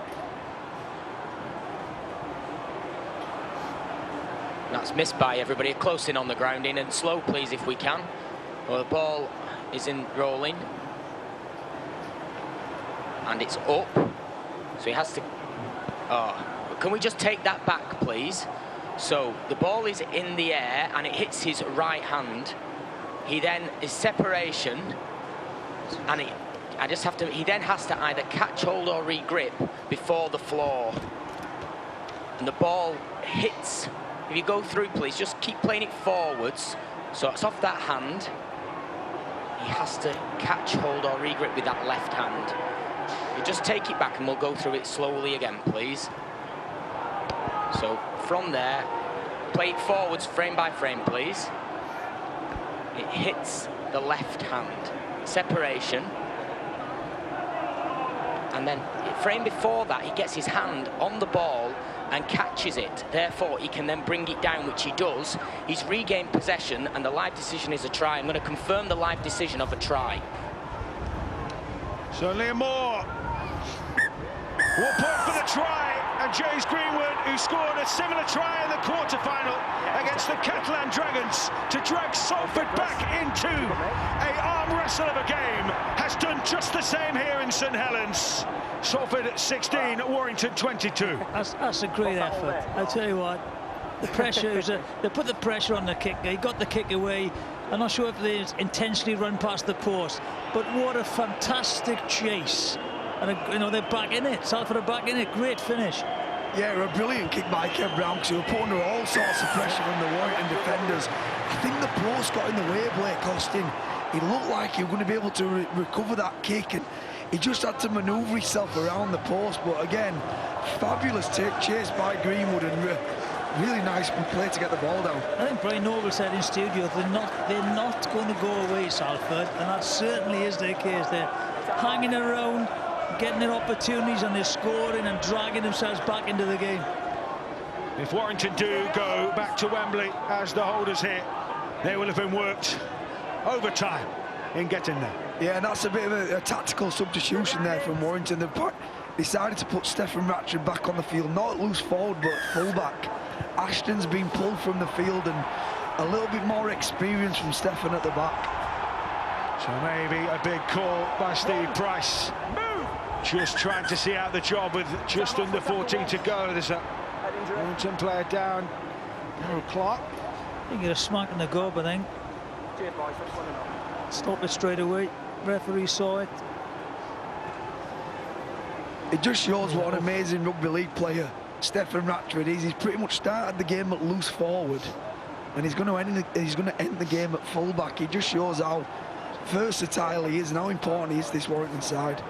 [SPEAKER 4] That's missed by everybody. Close in on the grounding and slow, please, if we can. Well, the ball is in rolling. and it's up. So he has to... Oh, can we just take that back, please? So the ball is in the air and it hits his right hand. He then is separation, and he then has to either catch hold or re-grip before the floor. And the ball hits. If you go through, please, just keep playing it forwards. So it's off that hand. He has to catch hold or re-grip with that left hand. You just take it back and we'll go through it slowly again, please. So from there, play it forwards frame by frame, please. It hits the left hand. Separation. And then frame before that, he gets his hand on the ball and catches it. Therefore, he can then bring it down, which he does. He's regained possession, and the live decision is a try. I'm going to confirm the live decision of a try.
[SPEAKER 1] So Liam Moore will point for the try, and James Greenwood, who scored a similar try in the quarter-final against the Catalan Dragons to drag Salford back into an arm wrestle of a game, has done just the same here in St Helens. Salford 16, Warrington 22.
[SPEAKER 3] That's a great effort. I'll tell you what, the pressure is they put the pressure on the kicker. He got the kick away. I'm not sure if they intentionally run past the post, but what a fantastic chase. And you know, they're back in it. Salford are back in it. Great finish.
[SPEAKER 2] Yeah, a brilliant kick by Kev Brown, because he was put under all sorts of pressure from the Warrington defenders. I think the post got in the way of Blake Austin. He looked like he was going to be able to recover that kick, and he just had to manoeuvre himself around the post. But again, fabulous chase by Greenwood, and really nice play to get the ball down.
[SPEAKER 3] I think Brian Noble said in studio they're not going to go away, Salford, and that certainly is the case. They're hanging around, getting their opportunities, and they're scoring and dragging themselves back into the game.
[SPEAKER 1] If Warrington do go back to Wembley as the holders here, they will have been worked overtime in getting there.
[SPEAKER 2] Yeah, and that's a bit of a tactical substitution there from Warrington. They've decided to put Stefan Ratchford back on the field, not at loose forward, but full-back. Ashton's been pulled from the field, and a little bit more experience from Stefan at the back.
[SPEAKER 1] So maybe a big call by Steve Price. Just trying to see out the job with just under 14 to go. There's a Warrington player down. Darryl Clark.
[SPEAKER 3] I think he had a smack in the gob, I think. Stop it straight away. Referee saw it.
[SPEAKER 2] It just shows what an amazing rugby league player Stefan Ratchford is. He's pretty much started the game at loose forward, and he's going to end the game at fullback. He just shows how versatile he is and how important he is to this Warrington side.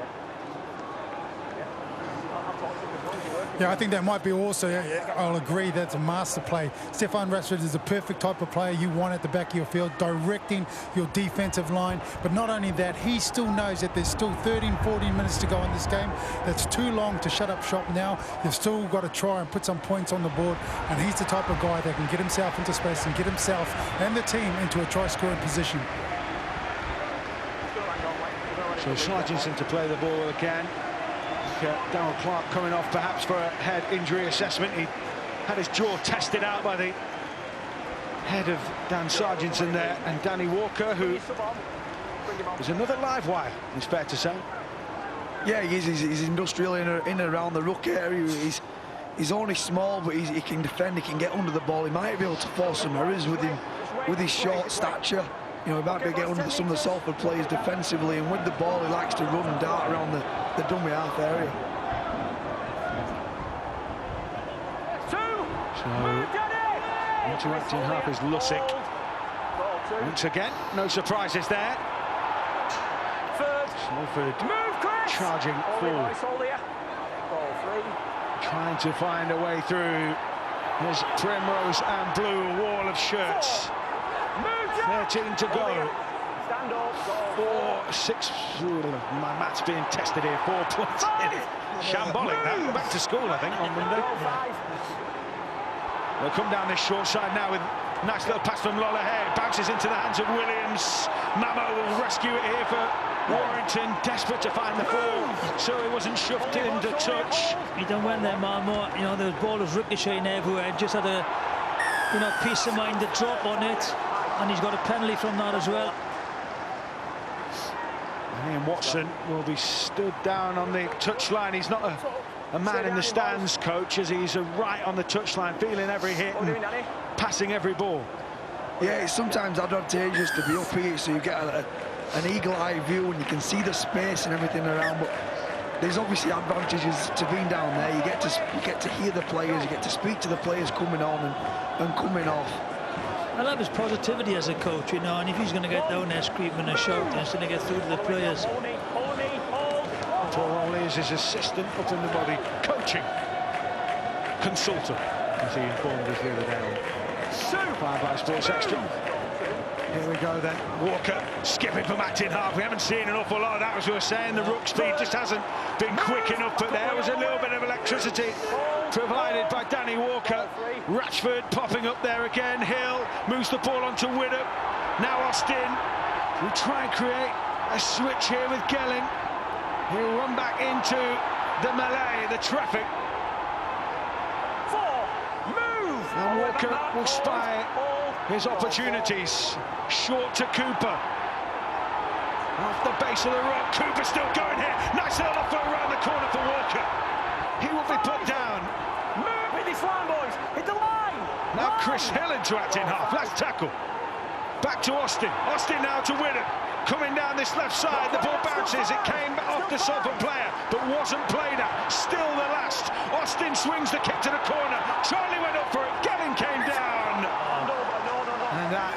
[SPEAKER 5] Yeah, I think that might be also, I'll agree, that's a master play. Stefan Ratchford is a perfect type of player you want at the back of your field, directing your defensive line. But not only that, he still knows that there's still 13, 14 minutes to go in this game. That's too long to shut up shop now. They've still got to try and put some points on the board. And he's the type of guy that can get himself into space and get himself and the team into a try-scoring position.
[SPEAKER 1] So Sargentson to play the ball again. Darryl Clark coming off perhaps for a head injury assessment. He had his jaw tested out by the head of Dan Sargentson there, and Danny Walker, who is another live wire, it's fair to say.
[SPEAKER 2] Yeah, he is. He's industrial in and around the ruck area. He's only small, but he can defend, he can get under the ball. He might be able to force some errors with his short stature. You know, he might be able to get under some of the Salford players defensively, and with the ball he likes to run and dart around the dummy half area.
[SPEAKER 1] So, interacting half is Lussick. Once again, no surprises there. Salford charging forward. Trying to find a way through his primrose and blue wall of shirts. 13 to go. 4, 6. My maths being tested here. 4 points in it. Shambolic that. Back to school, I think, on Monday. They'll come down this short side now with a nice little pass from Lola Hay. Bounces into the hands of Williams. Mamo will rescue it here for Warrington. Desperate to find the ball, so he wasn't shoved into touch.
[SPEAKER 3] He done well there, Mamo. You know, the ball was ricocheting everywhere. Just had a, you know, peace of mind to drop on it. And he's got a penalty from that as well.
[SPEAKER 1] And Watson will be stood down on the touchline. He's not a man in the stands, coach, as he's right on the touchline, feeling every hit and passing every ball.
[SPEAKER 2] Yeah, it's sometimes advantageous to be up here, so you get an eagle-eye view and you can see the space and everything around. But there's obviously advantages to being down there. You get to hear the players, you get to speak to the players coming on and coming off.
[SPEAKER 3] I love his positivity as a coach, you know, and if he's going to get down there screaming and shouting, it's going to get through to the players.
[SPEAKER 1] Poor Ollie is his assistant up in the body, coaching consultant, as he informed us the other day. Fired by Sports Extra. Here we go then. Walker skipping from acting half. We haven't seen an awful lot of that, as we were saying. The rook speed just hasn't been quick enough, but there was a little bit of electricity provided by Danny Walker. Rashford popping up there again. Hill moves the ball onto Widdop. Now Austin will try and create a switch here with Gelling. He'll run back into the melee, the traffic. And Walker will spy his opportunities. Short to Cooper. Off the base of the rock. Cooper still going here. Nice little foot around the corner for Walker. He will be put down.
[SPEAKER 7] Move with this line, boys. Hit the line.
[SPEAKER 1] Now Chris Hill into acting half. Last tackle. Back to Austin. Austin now to Widdop. Coming down this left side. The ball bounces. It came off the Salford player, but wasn't played at. Still the last. Austin swings the kick to the corner. Charlie went up for it. Gelling came down. And that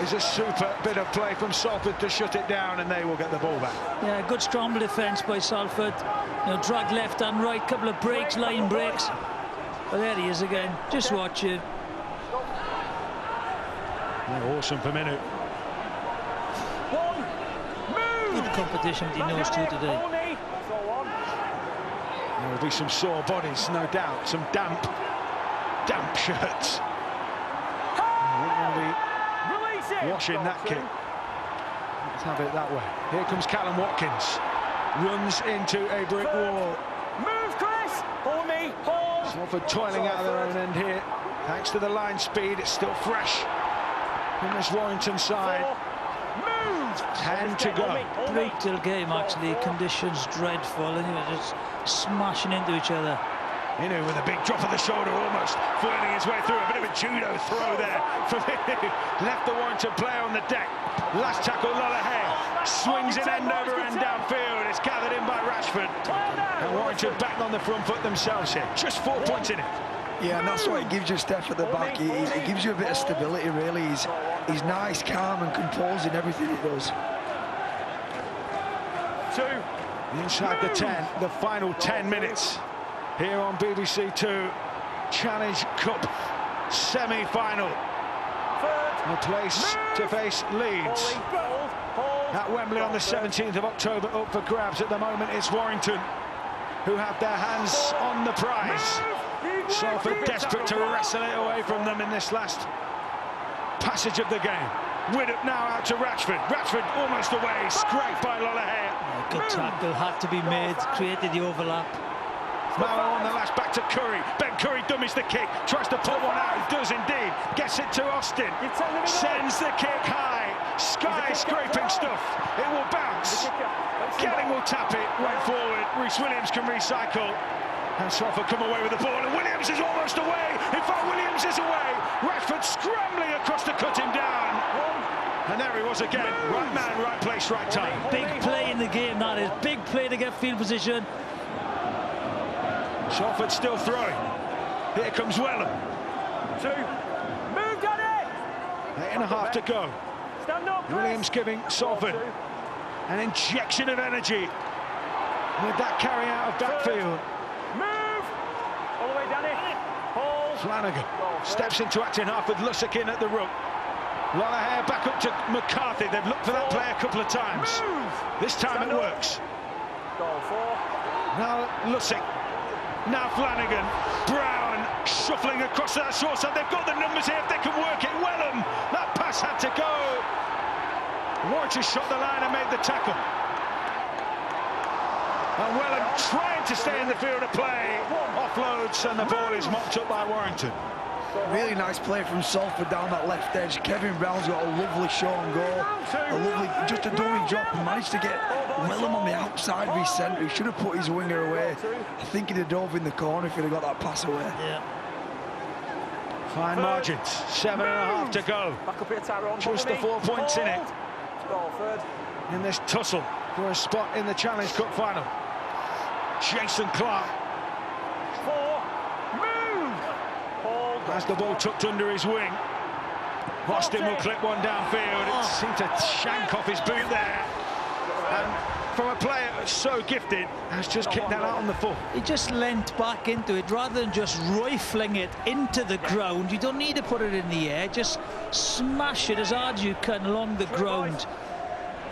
[SPEAKER 1] is a super bit of play from Salford to shut it down, and they will get the ball back.
[SPEAKER 3] Yeah, good strong defence by Salford. You know, drag left and right, couple of breaks, line breaks. But there he is again. Just watch it.
[SPEAKER 1] Yeah, awesome per minute.
[SPEAKER 3] Good competition with the nose too today.
[SPEAKER 1] There will be some sore bodies, no doubt. Some damp shirts. We're going to be washing that kick. Let's have it that way. Here comes Callum Watkins. Runs into a brick wall.
[SPEAKER 7] Move, Chris! Hold me, hold!
[SPEAKER 1] Salford toiling out of their own end here. Thanks to the line speed, it's still fresh from this Warrington side. 10 to go.
[SPEAKER 3] Brutal game, actually. Conditions dreadful, and just smashing into each other.
[SPEAKER 1] Inu with a big drop of the shoulder, almost foiling his way through. A bit of a judo throw there from Inu. Left the Warrington player on the deck. Last tackle, Lollahay. Swings it end over end downfield. It's gathered in by Rashford. And Warrington back on the front foot themselves here. Just 4 points in it.
[SPEAKER 2] Yeah, and that's what it gives you, Steph, at the back. It gives you a bit of stability, really. He's nice, calm and composed in everything he does.
[SPEAKER 1] Inside the 10, the final 10 minutes here on BBC Two. Challenge Cup semi-final. A place to face Leeds. At Wembley on the 17th of October, up for grabs at the moment. It's Warrington who have their hands on the prize. Salford desperate to wrestle it away from them in this last passage of the game. Widdop now out to Rashford. Rashford almost away, scraped by Lollahay.
[SPEAKER 3] Good tackle, had to be made, created the overlap.
[SPEAKER 1] Now on the lash, back to Curry. Ben Curry dummies the kick, tries to put one out, he does indeed. Gets it to Austin, sends the kick high. Sky-scraping stuff, it will bounce. Gelling will tap it, went forward. Rhys Williams can recycle. And Salford come away with the ball, and Williams is almost away. In fact, Williams is away. Rashford scrambling across to cut him down. And there he was again. Right man, right place, right time.
[SPEAKER 3] Big play in the game, that is. Big play to get field position.
[SPEAKER 1] Salford still throwing. Here comes Wellham.
[SPEAKER 7] Move, Danny!
[SPEAKER 1] 8.5 to go.
[SPEAKER 7] Stand up, Chris.
[SPEAKER 1] Williams giving Salford an injection of energy with that carry out of backfield.
[SPEAKER 7] Move! All the way, Danny. Hold.
[SPEAKER 1] Flanagan steps into acting half with Lusick in at the rook. Lollahay back up to McCarthy. They've looked for that play a couple of times. This time it works.
[SPEAKER 7] Goal 4.
[SPEAKER 1] Now Lusick. Now Flanagan. Brown shuffling across that short side. They've got the numbers here if they can work it. Wellham. That pass had to go. Warrington shot the line and made the tackle. And Wellham trying to stay in the field of play. Offloads and the ball is mopped up by Warrington.
[SPEAKER 2] Really nice play from Salford down that left edge. Kevin Brown's got a lovely shot and goal. Just a dummy drop and managed to get Wellham on the outside of his centre. He should have put his winger away. I think he'd have dove in the corner if he'd have got that pass away.
[SPEAKER 3] Yeah.
[SPEAKER 1] Fine margins, 7.5 to go.
[SPEAKER 7] Back up here, Tyrone.
[SPEAKER 1] Just the 4 points in it.
[SPEAKER 7] Salford.
[SPEAKER 1] In this tussle for a spot in the Challenge Cup final. Jason Clark.
[SPEAKER 7] 4. Move! Hold.
[SPEAKER 1] Has the ball tucked under his wing. Boston will clip one downfield. It seemed to shank off his boot there. And from a player that's so gifted, has just kicked that out on the foot.
[SPEAKER 3] He just leant back into it rather than just rifling it into the ground. You don't need to put it in the air. Just smash it as hard as you can along the ground.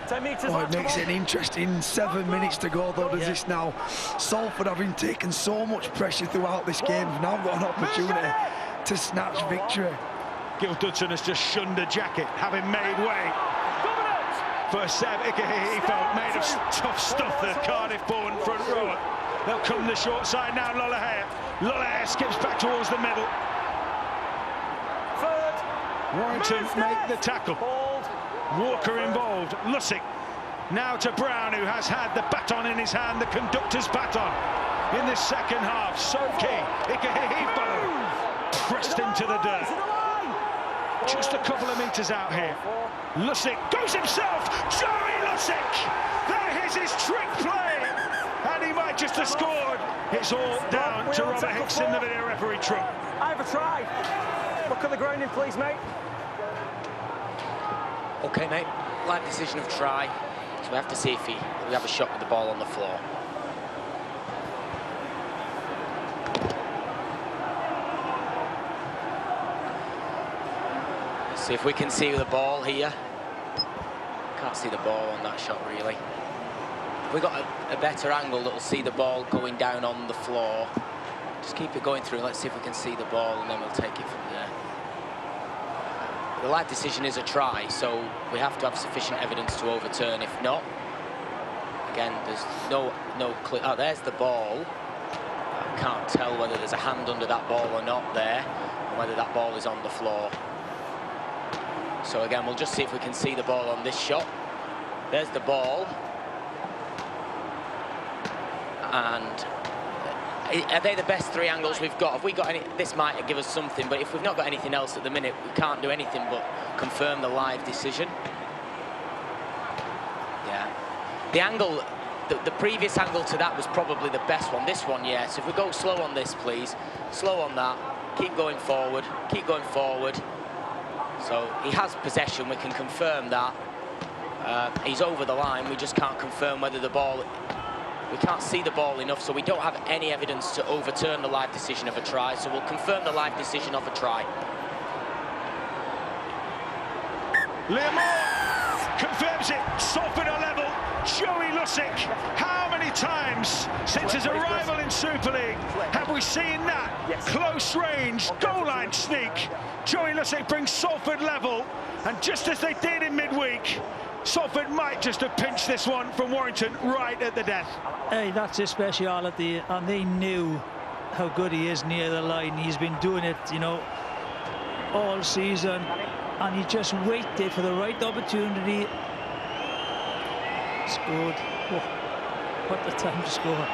[SPEAKER 7] 10 metres
[SPEAKER 2] Oh, it
[SPEAKER 7] left,
[SPEAKER 2] makes
[SPEAKER 7] come
[SPEAKER 2] it interesting. 7 minutes to go, though, does this now. Salford, having taken so much pressure throughout this game, have now got an opportunity to snatch victory.
[SPEAKER 1] Gil Dudson has just shunned a jacket, having made way for Seb Ikehipo, made of tough stuff, the Cardiff-born front rower. They'll come the short side now, Lollahea. Lollahea skips back towards the middle. Warrington make the tackle. Walker involved. Lussick now to Brown, who has had the baton in his hand, the conductor's baton in this second half. So key. Ikehipo pressed into the dirt. Just a couple of metres out here. Lussick goes himself. Joey Lussick. There is his trick play. And he might just have scored. It's all down to Robert Hickson, the video referee truck.
[SPEAKER 7] I have a try. Look at the grounding, please, mate.
[SPEAKER 4] OK, mate. Live decision of try. So we have to see if we have a shot with the ball on the floor. See if we can see the ball here. Can't see the ball on that shot, really. If we got a better angle that'll see the ball going down on the floor, just keep it going through. Let's see if we can see the ball, and then we'll take it from there. The live decision is a try, so we have to have sufficient evidence to overturn. If not, again, there's no clear. Oh, there's the ball. I can't tell whether there's a hand under that ball or not there, and whether that ball is on the floor. So again, we'll just see if we can see the ball on this shot. There's the ball. And are they the best 3 angles we've got? Have we got any? This might give us something, but if we've not got anything else at the minute, we can't do anything but confirm the live decision. Yeah. The angle, the previous angle to that was probably the best one. This one, yeah. So if we go slow on this, please. Slow on that. Keep going forward. Keep going forward. So he has possession, we can confirm that. He's over the line, we just can't confirm whether the ball... We can't see the ball enough, so we don't have any evidence to overturn the live decision of a try, so we'll confirm the live decision of a try.
[SPEAKER 1] Liam Moore confirms it, Salford are level. Joey Lussick, how many times since his arrival in Super League have we seen that?
[SPEAKER 7] Yes.
[SPEAKER 1] Close range, goal line sneak. Joey Lussick brings Salford level, and just as they did in midweek, Salford might just have pinched this one from Warrington right at the death.
[SPEAKER 3] Hey, that's his speciality, and they knew how good he is near the line. He's been doing it, you know, all season, and he just waited for the right opportunity. Scored. Oh, what the time to score.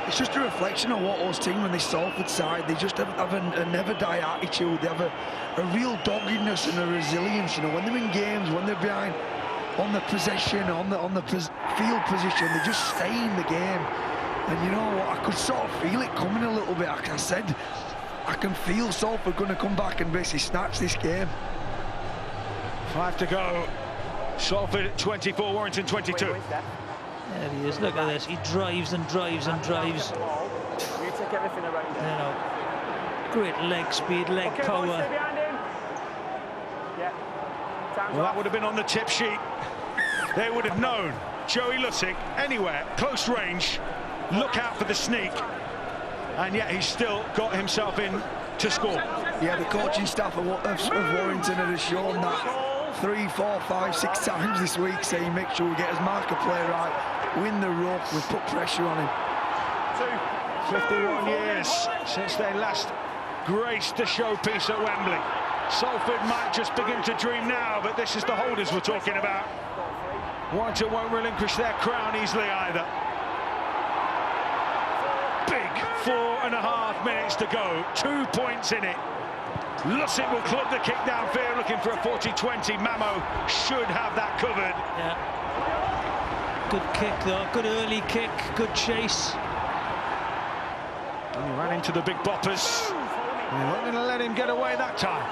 [SPEAKER 2] It's just a reflection of what us team on this Salford side. They just have a never-die attitude. They have a real doggedness and a resilience. You know, when they're in games, when they're behind on the possession, on the field position, they just stay in the game. And you know what? I could sort of feel it coming a little bit. Like I said, I can feel Salford going to come back and basically snatch this game.
[SPEAKER 1] 5 to go. Salford 24, Warrington 22.
[SPEAKER 3] There he is, look at this. He drives and drives and drives.
[SPEAKER 7] You take everything around
[SPEAKER 3] You know, great leg speed, leg power.
[SPEAKER 1] Well, that would have been on the tip sheet. They would have known. Joey Lussick, anywhere, close range, look out for the sneak. And yet he's still got himself in to score.
[SPEAKER 2] Yeah, the coaching staff of Warrington have shown that 3, 4, 5, 6 times this week, saying make sure we get his marker play right, win the rope, we put pressure on him.
[SPEAKER 1] 51 years since they last graced the showpiece at Wembley. Salford might just begin to dream now, but this is the holders we're talking about. Warrington won't relinquish their crown easily either. Big 4.5 minutes to go. 2 points in it. Lussick will club the kick downfield, looking for a 40-20. Mamo should have that covered.
[SPEAKER 3] Yeah. Good kick though, good early kick, good chase.
[SPEAKER 1] And he ran into the big boppers. They're not going to let him get away that time.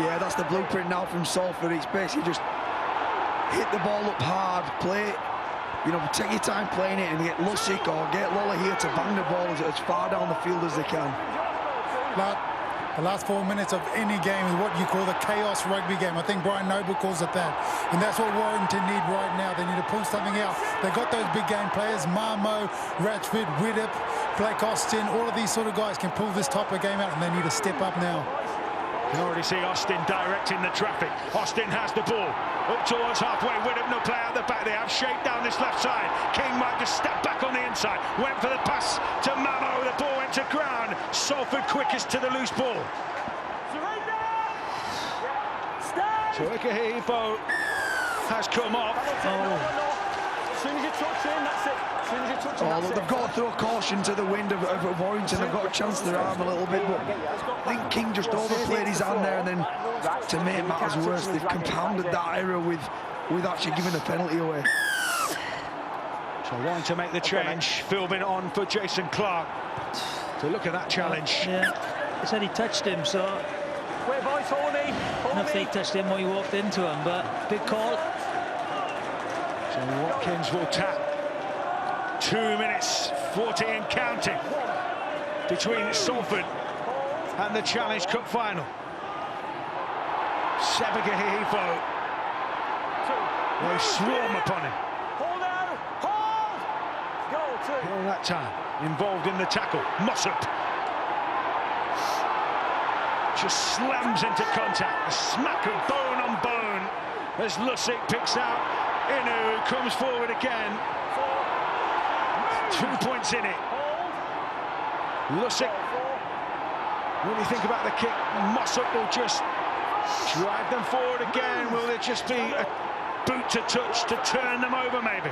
[SPEAKER 2] Yeah, that's the blueprint now from Salford. It's basically just hit the ball up hard, play it, you know, take your time playing it and get Lussick or get Lola here to bang the ball as far down the field as they can.
[SPEAKER 5] But the last 4 minutes of any game is what you call the chaos rugby game. I think Brian Noble calls it that. And that's what Warrington need right now. They need to pull something out. They've got those big game players, Marmo, Ratchford, Widdop, Blake Austin, all of these sort of guys can pull this type of game out, and they need to step up now.
[SPEAKER 1] You can already see Austin directing the traffic. Austin has the ball up towards halfway. Widdop no play out the back. They have shape down this left side. King might just step back on the inside. Went for the pass to Mamo. The ball went to ground. Salford quickest to the loose ball. So Ikehefo has come off.
[SPEAKER 7] As soon as you touch in, that's it. As soon as you touch in,
[SPEAKER 2] Oh,
[SPEAKER 7] that's
[SPEAKER 2] look,
[SPEAKER 7] it.
[SPEAKER 2] they've got to throw caution to the wind of Warrington. They've got a chance to their arm a little bit, but I think King just overplayed his hand there, and then to make matters worse, they've compounded that error with actually giving a penalty away.
[SPEAKER 1] So wanting to make the change. Philbin on for Jason Clark. So look at that challenge.
[SPEAKER 3] Yeah, he said he touched him, so
[SPEAKER 7] Wait, boys, hold me.
[SPEAKER 3] I don't know if he touched him when he walked into him, but big call.
[SPEAKER 1] So Watkins will tap. 2 minutes 40 and counting between Salford and the Challenge Cup final. Ikehefo. They swarm upon him.
[SPEAKER 7] Hold down. Hold. Go, two.
[SPEAKER 1] All that time involved in the tackle. Mossop just slams into contact. A smack of bone on bone as Lussick picks out Inu, who comes forward again. 2 points in it. Lussick, when you think about the kick, Mossop will just drive them forward again. Will it just be a boot to touch to turn them over, maybe?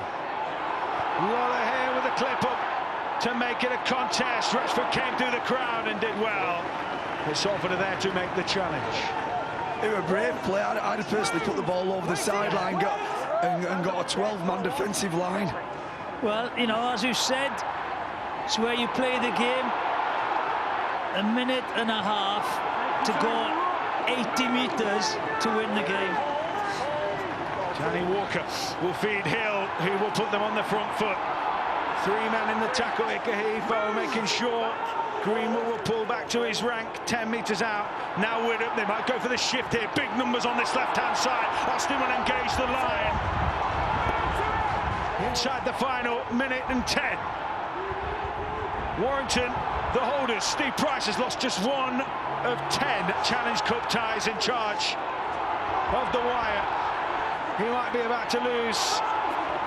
[SPEAKER 1] Lola here with a clip up to make it a contest. Ratchford came through the crowd and did well. But Salford are there to make the challenge.
[SPEAKER 2] It was a brave play. I'd have personally put the ball over the sideline and got a 12-man defensive line.
[SPEAKER 3] Well, you know, as you said, it's where you play the game. A minute and a half to go 80 metres to win the game.
[SPEAKER 1] Johnny Walker will feed Hill, who will put them on the front foot. 3 men in the tackle. Ikehefo making sure Greenwood will pull back to his rank, 10 metres out. Now Widdop, they might go for the shift here. Big numbers on this left-hand side. Austin will engage the line. Inside the final minute and 10. Warrington, the holders. Steve Price has lost just 1 of 10 Challenge Cup ties in charge of the wire. He might be about to lose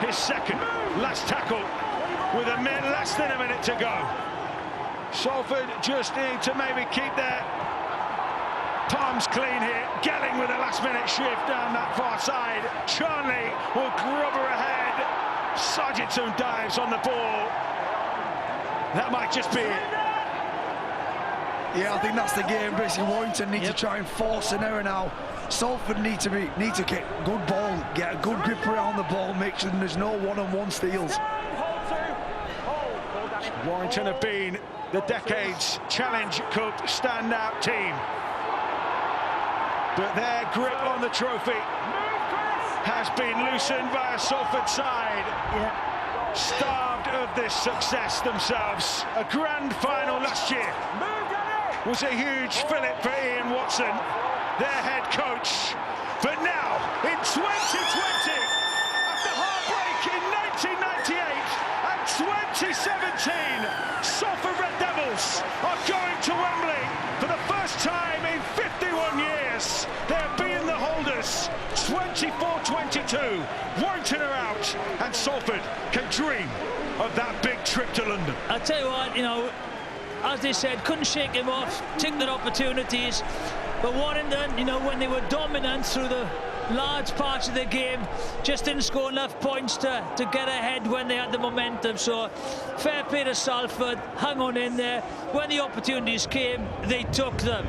[SPEAKER 1] his second. Last tackle with less than a minute to go. Salford just need to maybe keep their palms clean here. Gelling with a last-minute shift down that far side. Charnley will grub her ahead. Sargentson dives on the ball. That might just be it.
[SPEAKER 2] Yeah, I think that's the game. Basically, Warrington need to try and force an error now. Salford need to get good ball, get a good grip around the ball, make sure there's no one-on-one steals.
[SPEAKER 1] Warrington have been the decade's Challenge Cup standout team. But their grip on the trophy has been loosened by a Salford side. Starved of this success themselves. A grand final last year was a huge fillip for Ian Watson, their head coach. But now, in 2020, after heartbreak in 1998 and 2017, Salford Red Devils are going to Wembley for the first time in 51 years. They're being the holders, 24-22. Warrington are out, and Salford can dream of that big trip to London.
[SPEAKER 3] I'll tell you what, you know, as they said, couldn't shake him off, took their opportunities. But Warrington, you know, when they were dominant through the large parts of the game, just didn't score enough points to get ahead when they had the momentum. So fair play to Salford, hung on in there. When the opportunities came, they took them.